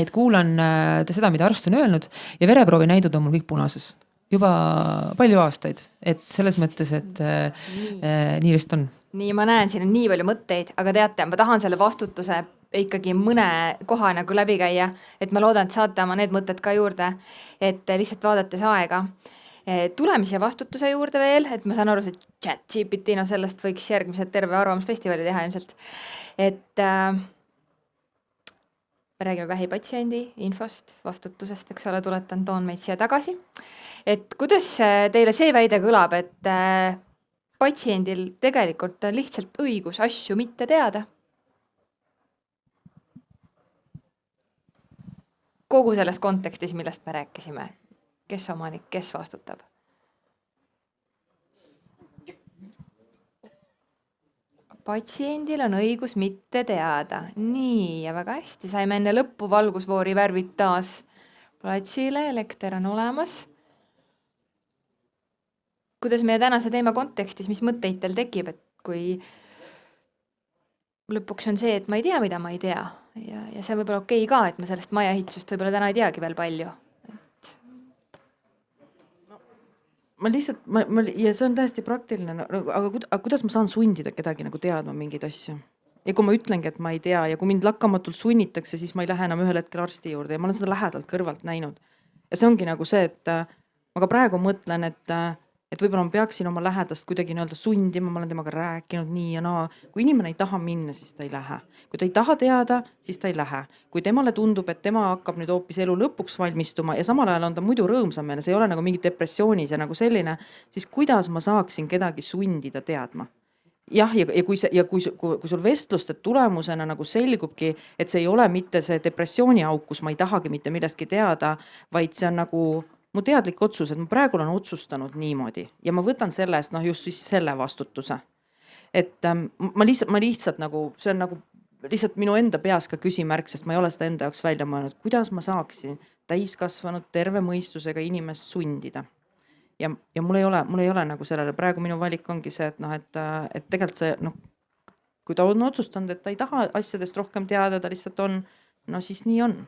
Et kuulan seda, mida arst on öelnud ja vereproovi näidud on mul kõik punases. Juba palju aastaid, et selles mõttes, et nii lihtsalt on. Nii, ma näen, siin on nii palju mõtteid, aga teate, ma tahan selle vastutuse ikkagi mõne koha nagu läbi käia, et ma loodan, et saate oma need mõtted ka juurde, et lihtsalt vaadates aega. Tulemise ja vastutuse juurde veel, et ma saan aru, et ChatGPT, sellest võiks järgmised terve arvamusfestivali teha ilmselt. Et räägime vähipatsiendi infost, vastutusest, eks ole, toon meid siia tagasi. Et kuidas teile see väide kõlab, et patsiendil tegelikult on lihtsalt õigus asju mitte teada? Kogu selles kontekstis, millest me rääkisime, kes omanik, kes vastutab? Patsiendil on õigus mitte teada. Nii, ja väga hästi, saime enne lõppu valgusvoori värvid taas platsile, elekter on olemas. Kuidas meie tänase teema kontekstis, mis mõtteid teil tekib, et kui lõpuks on see, et ma ei tea, mida ma ei tea ja see võib olla okei ka, et ma sellest majaehitusest võib-olla täna ei teagi veel palju. Ma lihtsalt, ja see on täiesti praktiline, aga kuidas ma saan sundida kedagi nagu teadma mingeid asju? Ja kui ma ütlengi, et ma ei tea ja kui mind lakkamatult sunnitakse, siis ma ei lähe enam ühel hetkel arsti juurde ja ma olen seda lähedalt kõrvalt näinud. Ja see ongi nagu see, et ma ka praegu mõtlen, et võib-olla ma peaksin oma lähedast kuidagi nii-öelda sundima, ma olen temaga rääkinud nii ja naa. Kui inimene ei taha minna, siis ta ei lähe. Kui ta ei taha teada, siis ta ei lähe. Kui temale tundub, et tema hakkab nüüd hoopis elu lõpuks valmistuma ja samal ajal on ta muidu rõõmsam ja see ei ole nagu mingi depressioonis ja nagu selline, siis kuidas ma saaksin kedagi sundida teadma? Jah, ja kui sul vestluste tulemusena nagu selgubki, et see ei ole mitte see depressiooni auk, kus ma ei tahagi mitte millestki teada, vaid see on nagu mu teadlik otsus, et ma praegu olen otsustanud niimoodi ja ma võtan selle eest just siis selle vastutuse. Et ma lihtsalt nagu, see on nagu lihtsalt minu enda peas ka küsimärk, sest ma ei ole seda enda jaoks välja mõelnud, kuidas ma saaksin täiskasvanud terve mõistusega inimest sundida. Ja mul ei ole nagu sellele, praegu minu valik ongi see, et tegelikult see, kui ta on otsustanud, et ta ei taha asjadest rohkem teada, ta lihtsalt on, no siis nii on.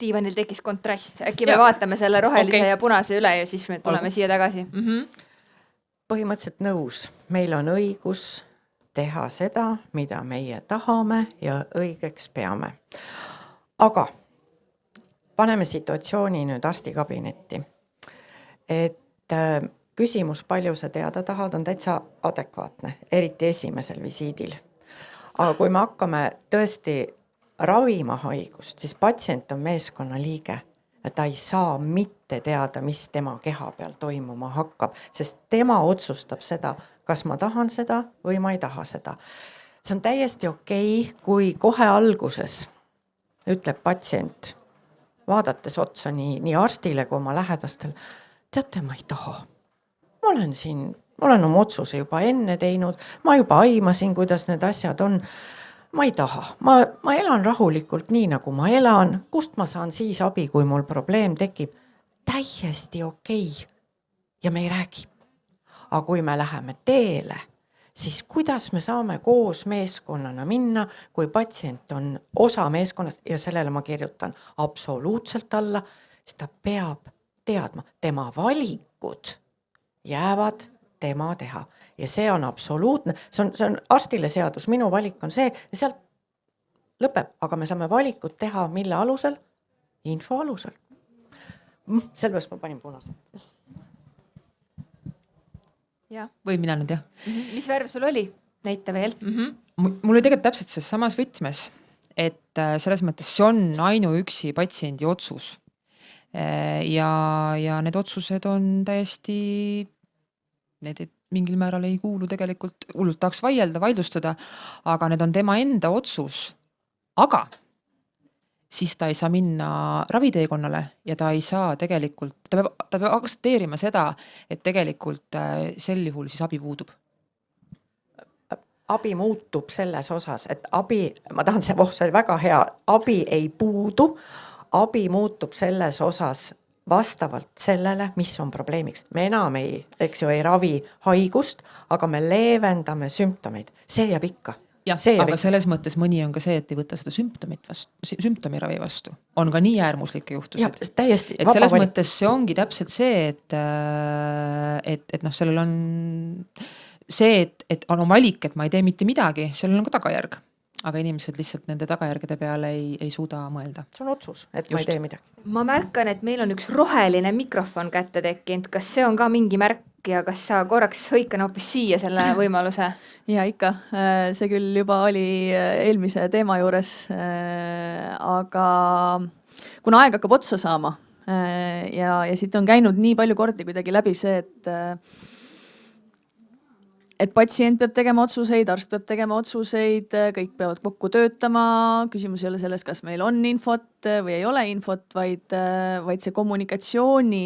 Diivanil tekkis kontrast, äkki me vaatame selle rohelise ja punase üle ja siis me tuleme siia tagasi. Põhimõtteliselt nõus, meil on õigus teha seda, mida meie tahame ja õigeks peame. Aga paneme situatsiooni nüüd arstikabinetti. Et küsimus, palju sa teada tahad, on täitsa adekvaatne, eriti esimesel visiidil. Aga kui me hakkame tõesti ravima haigust, siis patsient on meeskonna liige ja ta ei saa mitte teada, mis tema keha peal toimuma hakkab, sest tema otsustab seda, kas ma tahan seda või ma ei taha seda. See on täiesti okei, kui kohe alguses ütleb patsient, vaadates otsa nii arstile kui oma lähedastel, teate, ma ei taha. Ma olen oma otsuse juba enne teinud, ma juba aimasin, kuidas need asjad on. Ma ei taha, ma elan rahulikult nii, nagu ma elan, kust ma saan siis abi, kui mul probleem tekib. Täiesti okei. Ja me ei räägi. Aga kui me läheme teele, siis kuidas me saame koos meeskonnana minna, kui patsient on osa meeskonnast ja sellele ma kirjutan absoluutselt alla, siis ta peab teadma, tema valikud jäävad tema teha. Ja see on absoluutne, see on arstile seadus, minu valik on see ja sealt lõpeb, aga me saame valikut teha mille alusel? Info alusel. Sellepärast ma panin punase. Ja. Või mina nüüd jah? Mis värv sul oli? Näita veel. Mul oli tegelikult täpselt see samas võtmes, et selles mõttes see on ainuüksi patsiendi otsus. Ja need otsused on täiesti, need mingil määral ei kuulu tegelikult, hullult tahaks vaidlustada, aga need on tema enda otsus. Aga siis ta ei saa minna raviteekonnale ja ta ei saa tegelikult, ta peab aktsepteerima seda, et tegelikult sel juhul siis abi puudub. Abi muutub selles osas, et abi, ma tahan see oli väga hea, abi ei puudu, abi muutub selles osas vastavalt sellele, mis on probleemiks. Me enam ei ravi haigust, aga me leevendame sümptomeid. See jääb ikka. Jah, aga selles mõttes mõni on ka see, et ei võta seda sümptomiravi vastu. On ka nii äärmuslikke juhtused. Ja, täiesti. Et selles mõttes see ongi täpselt see, et sellel on see, et on valik, et ma ei tee mitte midagi, sellel on ka tagajärg. Aga inimesed lihtsalt nende tagajärgede peale ei suuda mõelda. See on otsus, et ma ei tee midagi. Ma märkan, et meil on üks roheline mikrofon kätte tekkinud. Kas see on ka mingi märk ja kas sa korraks hõikan hoopis siia selle võimaluse? Ja ikka, see küll juba oli eelmise teema juures, aga kuna aeg hakkab otsa saama ja siit on käinud nii palju kordi kuidagi läbi see, et patsient peab tegema otsuseid, arst peab tegema otsuseid, kõik peavad kokku töötama. Küsimus ei ole selles, kas meil on infot või ei ole infot, vaid see kommunikatsiooni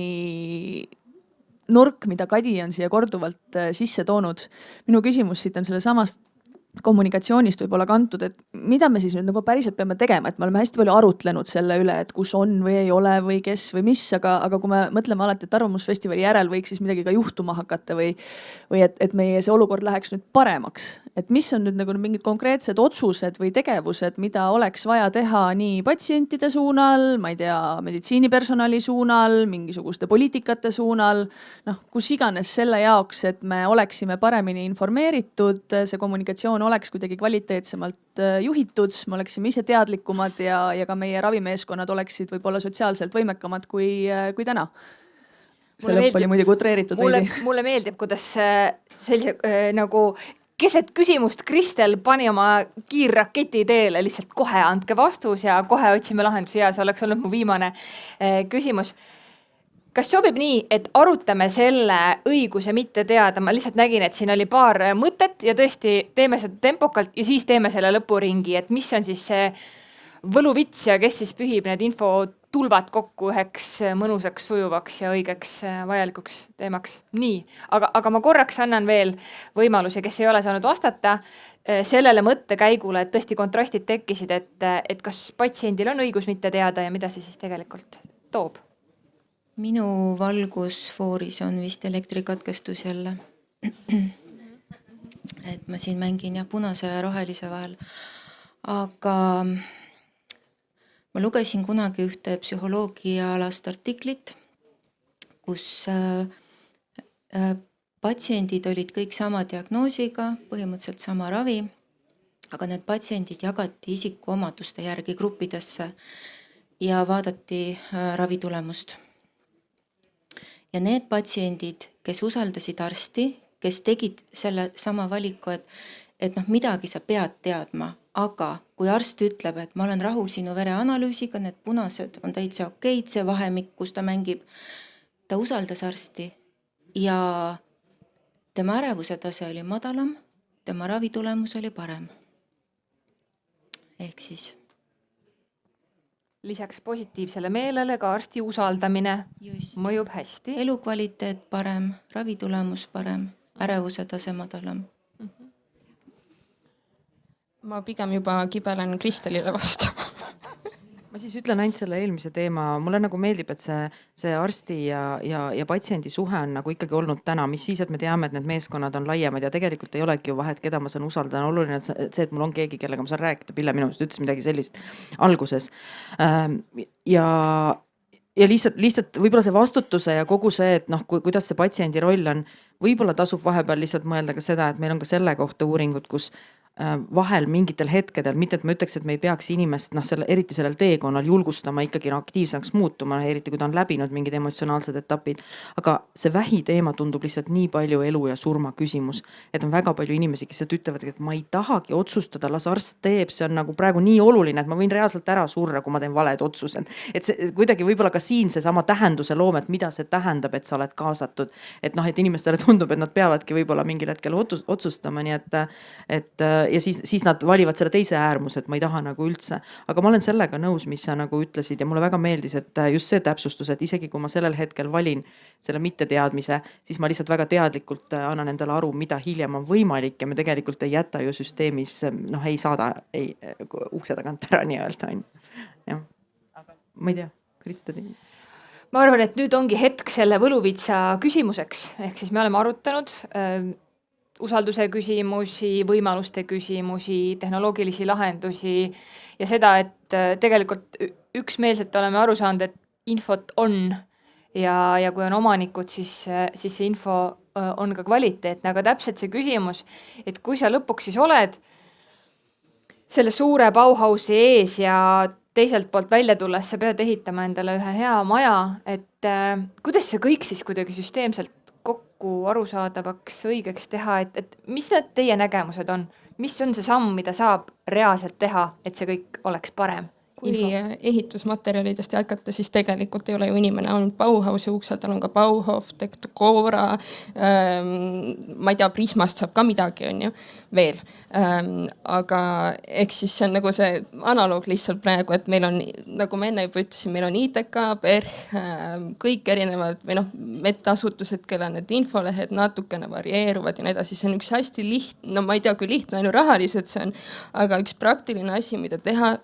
nurk, mida Kadi on siia korduvalt sisse toonud. Minu küsimus siit on selle samast kommunikatsioonist võib-olla kantud, et mida me siis nüüd nagu päriselt peame tegema, et me oleme hästi palju arutlenud selle üle, et kus on või ei ole või kes või mis, aga kui me mõtleme alati, et Arvamusfestivali järel võiks siis midagi ka juhtuma hakata või et meie see olukord läheks nüüd paremaks, et mis on nüüd nagu mingid konkreetsed otsused või tegevused, mida oleks vaja teha nii patsientide suunal, ma ei tea, meditsiinipersonali suunal, mingisuguste poliitikate suunal, kus iganes selle jaoks, et me oleksime paremini informeeritud, see kommunikatsioon oleks kuidagi kvaliteetsemalt juhitud, me oleksime ise teadlikumad ja ka meie ravimeeskonnad oleksid võib-olla sotsiaalselt võimekamad kui täna. See lõpp oli muidugi utreeritud veidi. Mulle meeldib, kuidas sellise nagu keset küsimust Kristel pani oma kiirraketi teele, lihtsalt kohe andke vastus ja kohe otsime lahendusi ja see oleks olnud mu viimane küsimus. Kas sobib nii, et arutame selle õiguse mitte teada? Ma lihtsalt nägin, et siin oli paar mõtet ja tõesti teeme seda tempokalt ja siis teeme selle lõpuringi, et mis on siis see võluvits ja kes siis pühib need infotulbad kokku üheks mõnusaks, sujuvaks ja õigeks vajalikuks teemaks. Nii, aga ma korraks annan veel võimaluse, kes ei ole saanud vastata sellele mõttekäigule, et tõesti kontrastid tekkisid, et kas patsiendil on õigus mitte teada ja mida see siis tegelikult toob? Minu valgusfooris on vist elektrikatkestus jälle. Et ma siin mängin punase ja rohelise vahel. Aga ma lugesin kunagi ühte psühholoogiaalast artiklit, kus patsiendid olid kõik sama diagnoosiga, põhimõtteliselt sama ravi, aga need patsiendid jagati isikuomaduste järgi gruppidesse ja vaadati ravitulemust. Ja need patsiendid, kes usaldasid arsti, kes tegid selle sama valiku, et midagi sa pead teadma, aga kui arst ütleb, et ma olen rahul sinu vereanalüüsiga, need punased on täitsa okeid, see vahemik, kus ta mängib, ta usaldas arsti ja tema ärevuse tase oli madalam, tema ravitulemus oli parem. Ehk siis lisaks positiivsele meelele ka arsti usaldamine just mõjub hästi. elukvaliteet parem, ravitulemus parem, ärevuse tase madalam. ma pigem juba kibelen Kristelile vastama. ma siis ütlen ainult selle eelmise teema, mulle nagu meeldib, et see arsti ja patsiendi suhe on nagu ikkagi olnud täna, mis siis, et me teame, et need meeskonnad on laiemad ja tegelikult ei olegi ju vahet, keda ma saan usaldada, on oluline see, et mul on keegi, kellega ma saan rääkida. Pille minu meelest ütles midagi sellist alguses. Ja lihtsalt võib-olla see vastutuse ja kogu see, et kuidas see patsiendi roll on, võib-olla tasub vahepeal lihtsalt mõelda ka seda, et meil on ka selle kohta uuringud, kus vahel mingitel hetkedel, mitte et ma ütleks, et me ei peaks inimest eriti sellel teekonnal julgustama ikkagi aktiivsemaks muutuma, eriti kui ta on läbinud mingid emotsionaalsed etapid, aga see vähiteema tundub lihtsalt nii palju elu ja surma küsimus, et on väga palju inimesi, kes ütlevad, et ma ei tahagi otsustada, las arst teeb, see on nagu praegu nii oluline, et ma võin reaalselt ära surra, kui ma teen valed otsused. Et see kuidagi võib-olla ka siin seesama tähenduse loom, et mida see tähendab, et sa oled kaasatud, et inimestele tundub, et nad peavadki võib-olla mingil hetkel otsustama, nii et ja siis nad valivad selle teise äärmuse, et ma ei taha nagu üldse. Aga ma olen sellega nõus, mis sa nagu ütlesid ja mulle väga meeldis, et just see täpsustus, et isegi kui ma sellel hetkel valin selle mitteteadmise, siis ma lihtsalt väga teadlikult annan endale aru, mida hiljem on võimalik ja me tegelikult ei jäta ju süsteemis, ei saada ukse tagant ära nii-öelda. Jah. Aga ma ei tea, Kristeli. Ma arvan, et nüüd ongi hetk selle võluvitsa küsimuseks, ehk siis me oleme arutanud usalduse küsimusi, võimaluste küsimusi, tehnoloogilisi lahendusi ja seda, et tegelikult üksmeelselt oleme aru saanud, et infot on ja kui on omanikud, siis see info on ka kvaliteetne, aga täpselt see küsimus, et kui sa lõpuks siis oled selle suure Bauhausi ees ja teiselt poolt välja tulles sa pead ehitama endale ühe hea maja, et kuidas see kõik siis kuidagi süsteemselt kokku arusaadavaks, õigeks teha, et mis need teie nägemused on? Mis on see samm, mida saab reaalselt teha, et see kõik oleks parem? Kui ehitusmaterjalidest jätkata, siis tegelikult ei ole ju inimene ainult Bauhausi uksel, tal on ka Bauhof, Decora, ma ei tea, Prismast saab ka midagi, on ju, veel. Aga eks siis see on nagu see analoog lihtsalt praegu, et meil on, nagu ma enne juba ütlesin, meil on ITK, PERH, kõik erinevad või medasutused, kelle need infolehed natukene varieeruvad ja nii edasi. See on üks hästi lihtne, ma ei tea, kui lihtne ainult rahaliselt see on, aga üks praktiline asi, mida teha,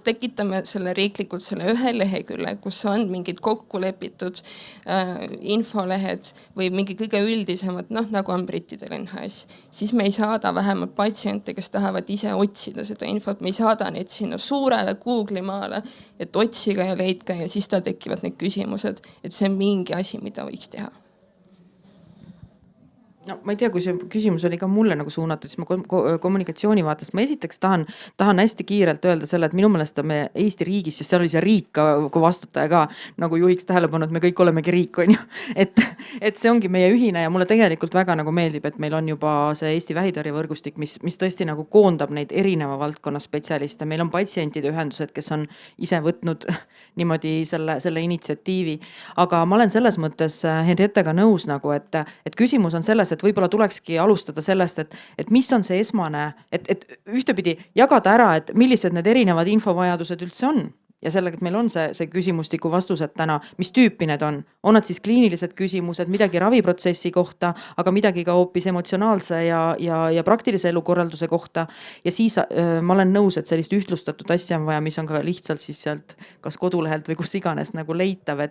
tekitame selle riiklikult selle ühe lehekülle, kus on mingid kokku lepitud infolehed või mingi kõige üldisemad, nagu on brittidel NHS. Siis me ei saada vähemalt patsiente, kes tahavad ise otsida seda infot, me ei saada neid sinna suurele Google'i maale, et otsiga ja leidke ja siis tal tekivad need küsimused, et see on mingi asi, mida võiks teha. No, ma ei tea, kui see küsimus oli ka mulle nagu suunatud, siis ma kommunikatsiooni vaatast, ma esiteks tahan hästi kiirelt öelda selle, et minu meelest on me Eesti riigis, sest seal oli see riik kui vastutaja ka, nagu juhiks tähelepanu, et me kõik olemegi riik, on ju. Et see ongi meie ühine ja mulle tegelikult väga nagu meeldib, et meil on juba see Eesti vähitõrjevõrgustik, mis tõesti nagu koondab neid erineva valdkonna spetsialiste. Meil on patsientide ühendused, kes on ise võtnud niimoodi selle initsiatiivi. Aga ma olen selles mõttes Henrietega nõus nagu, et küsimus on selles, et võib-olla tulekski alustada sellest, et mis on see esmane, et ühtepidi jagada ära, et millised need erinevad infovajadused üldse on. Ja sellega, et meil on see küsimustiku vastused täna, mis tüüpi need on nad siis kliinilised küsimused, midagi raviprotsessi kohta, aga midagi ka hoopis emotsionaalse ja praktilise elukorralduse kohta. Ja siis ma olen nõus, et sellist ühtlustatud asja on vaja, mis on ka lihtsalt siis sealt kas kodulehelt või kus iganes nagu leitav,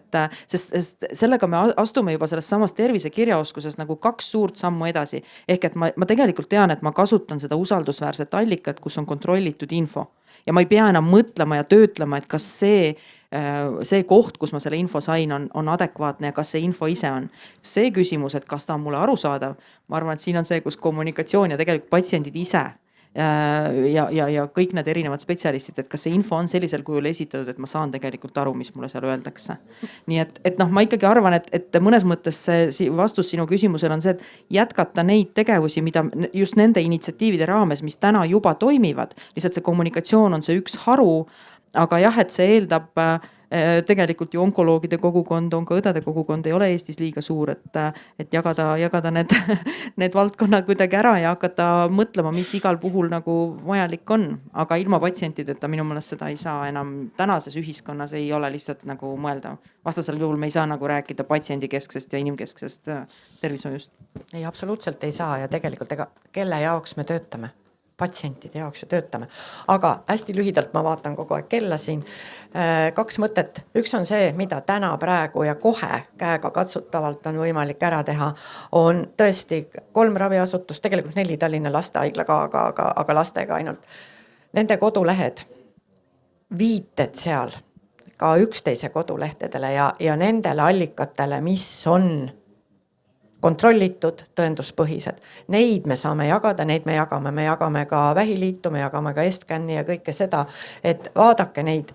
sest sellega me astume juba sellest samast tervise kirjaoskuses nagu 2 suurt sammu edasi. Ehk et ma tegelikult tean, et ma kasutan seda usaldusväärset allikat, kus on kontrollitud info. ja ma ei pea enam mõtlema ja töötlema, et kas see koht, kus ma selle info sain, on adekvaatne ja kas see info ise on. See küsimus, et kas ta on mulle arusaadav, ma arvan, et siin on see, kus kommunikatsioon ja tegelikult patsiendid ise ja kõik need erinevad spetsialistid, et kas see info on sellisel kujul esitatud, et ma saan tegelikult aru, mis mulle seal öeldakse. Nii et noh, ma ikkagi arvan, et mõnes mõttes see vastus sinu küsimusele on see, et jätkata neid tegevusi, mida just nende initsiatiivide raames, mis täna juba toimivad, lihtsalt see kommunikatsioon on see üks haru, aga jah, et see eeldab tegelikult ju onkoloogide kogukond, onkoõdede kogukond ei ole Eestis liiga suur, et jagada need valdkonnad kuidagi ära ja hakata mõtlema, mis igal puhul nagu vajalik on. Aga ilma patsientideta minu meelest seda ei saa enam, tänases ühiskonnas ei ole lihtsalt nagu mõeldav. Vastasel juhul me ei saa nagu rääkida patsiendikesksest ja inimkesksest tervishoiust. Ei, absoluutselt ei saa ja tegelikult kelle jaoks me töötame? Patsientide jaoks ju töötame. Aga hästi lühidalt ma vaatan kogu aeg kella siin. 2 mõtet. Üks on see, mida täna praegu ja kohe käega katsutavalt on võimalik ära teha, on tõesti 3 raviasutust, tegelikult 4 Tallinna lastehaigla aga lastega ainult. Nende kodulehed, viited seal ka üksteise kodulehtedele ja nendele allikatele, mis on kontrollitud, tõenduspõhised. Neid me saame jagada, neid me jagame ka Vähiliitu, me jagame ka Estcanni ja kõike seda, et vaadake neid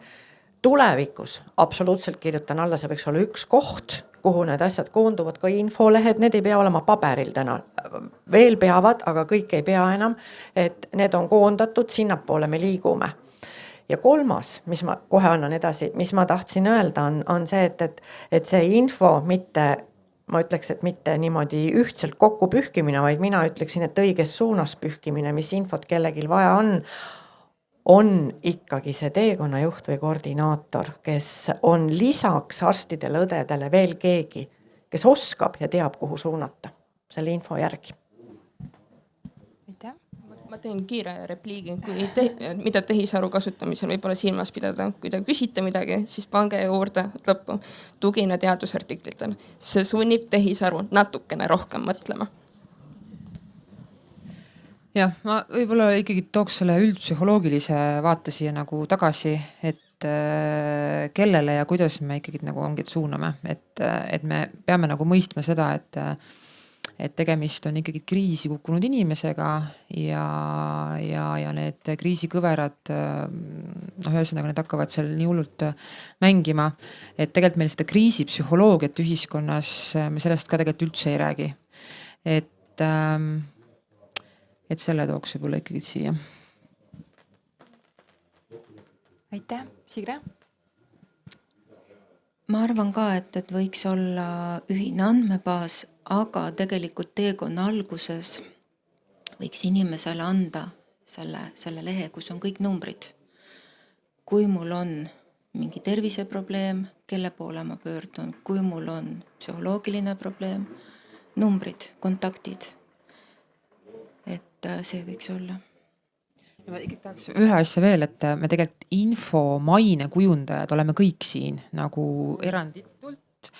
tulevikus. Absoluutselt kirjutan alla, see võiks olla üks koht, kuhu need asjad koonduvad, ka infolehed, need ei pea olema paberil täna. Veel peavad, aga kõik ei pea enam, et need on koondatud, sinnapoole me liigume. Ja 3, mis ma kohe annan edasi, mis ma tahtsin öelda, on see, et see info ma ütleks, et mitte niimoodi ühtselt kokku pühkimine, vaid mina ütleksin, et õiges suunas pühkimine, mis infot kellegil vaja on ikkagi see teekonnajuht või koordinaator, kes on lisaks arstidele, õdedele veel keegi, kes oskab ja teab, kuhu suunata selle info järgi. Ma teen kiire repliigi, mida tehisaru kasutamisel võib-olla silmas pidada. Kui te küsite midagi, siis pange juurde lõppu tugine teadusartiklitel. See sunnib tehisaru natukene rohkem mõtlema. Jah, ma võib-olla ikkagi tooks selle üldpsühholoogilise vaate siia nagu tagasi, et kellele ja kuidas me ikkagi nagu ongi suuname. Et me peame nagu mõistma seda, et tegemist on ikkagi kriisi kukkunud inimesega ja need kriisikõverad, ühesõnaga need hakkavad seal nii hullult mängima, et tegelikult meil seda kriisipsühholoogiat ühiskonnas, me sellest ka tegelikult üldse ei räägi. Et selle tooks võib-olla ikkagi siia. Aitäh, Sigre? Ma arvan ka, et võiks olla ühine andmebaas, aga tegelikult teekonna alguses võiks inimesele anda selle lehe, kus on kõik numbrid. Kui mul on mingi terviseprobleem, kelle poole ma pöördun, kui mul on psühholoogiline probleem, numbrid, kontaktid. Et see võiks olla. Ma ikkagi tahaks ühe asja veel, et me tegelikult info maine kujundajad oleme kõik siin nagu eranditult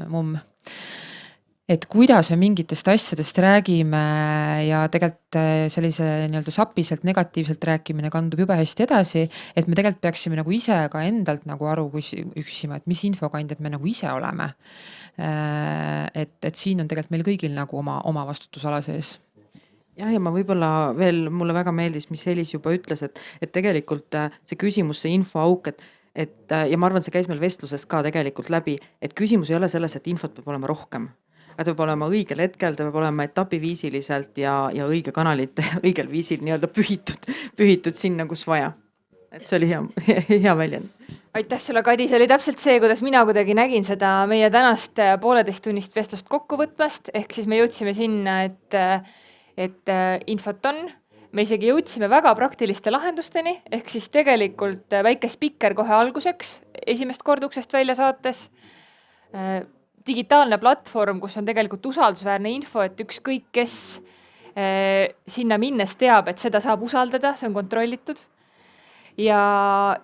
mumm. Et kuidas me mingitest asjadest räägime ja tegelikult sellise nii-öelda sapiselt negatiivselt rääkimine kandub jube hästi edasi, et me tegelikult peaksime nagu ise ka endalt nagu aru küsima, et mis infokandjad me nagu ise oleme. Et siin on tegelikult meil kõigil nagu oma vastutusala sees. Ja ma võib-olla veel, mulle väga meeldis, mis Elis juba ütles, et tegelikult see küsimus, see infoauk, ja ma arvan, see käis meil vestlusest ka tegelikult läbi, et küsimus ei ole selles, et infot peab olema rohkem. Ta peab olema õigel hetkel, ta peab olema etapiviisiliselt ja õige kanalite õigel viisil nii-öelda pühitud sinna, kus vaja. Et see oli hea väljend. Aitäh sulle, Kadi, see oli täpselt see, kuidas mina kuidagi nägin seda meie tänast 1,5 tunnist vestlust kokkuvõtmast, ehk siis me jõudsime sinna, et infot on, me isegi jõudsime väga praktiliste lahendusteni, ehk siis tegelikult väike spikker kohe alguseks, esimest korduksest välja saates, digitaalne platvorm, kus on tegelikult usaldusväärne info, et ükskõik kes sinna minnes teab, et seda saab usaldada, see on kontrollitud. Ja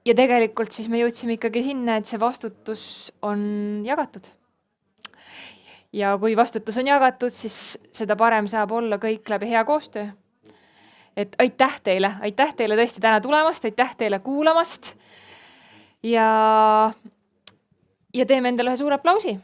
tegelikult siis me jõudsime ikkagi sinna, et see vastutus on jagatud. Ja kui vastutus on jagatud, siis seda parem saab olla kõik läbi hea koostöö. et aitäh teile tõesti täna tulemast, aitäh teile kuulamast ja teeme endale ühe suure aplausi.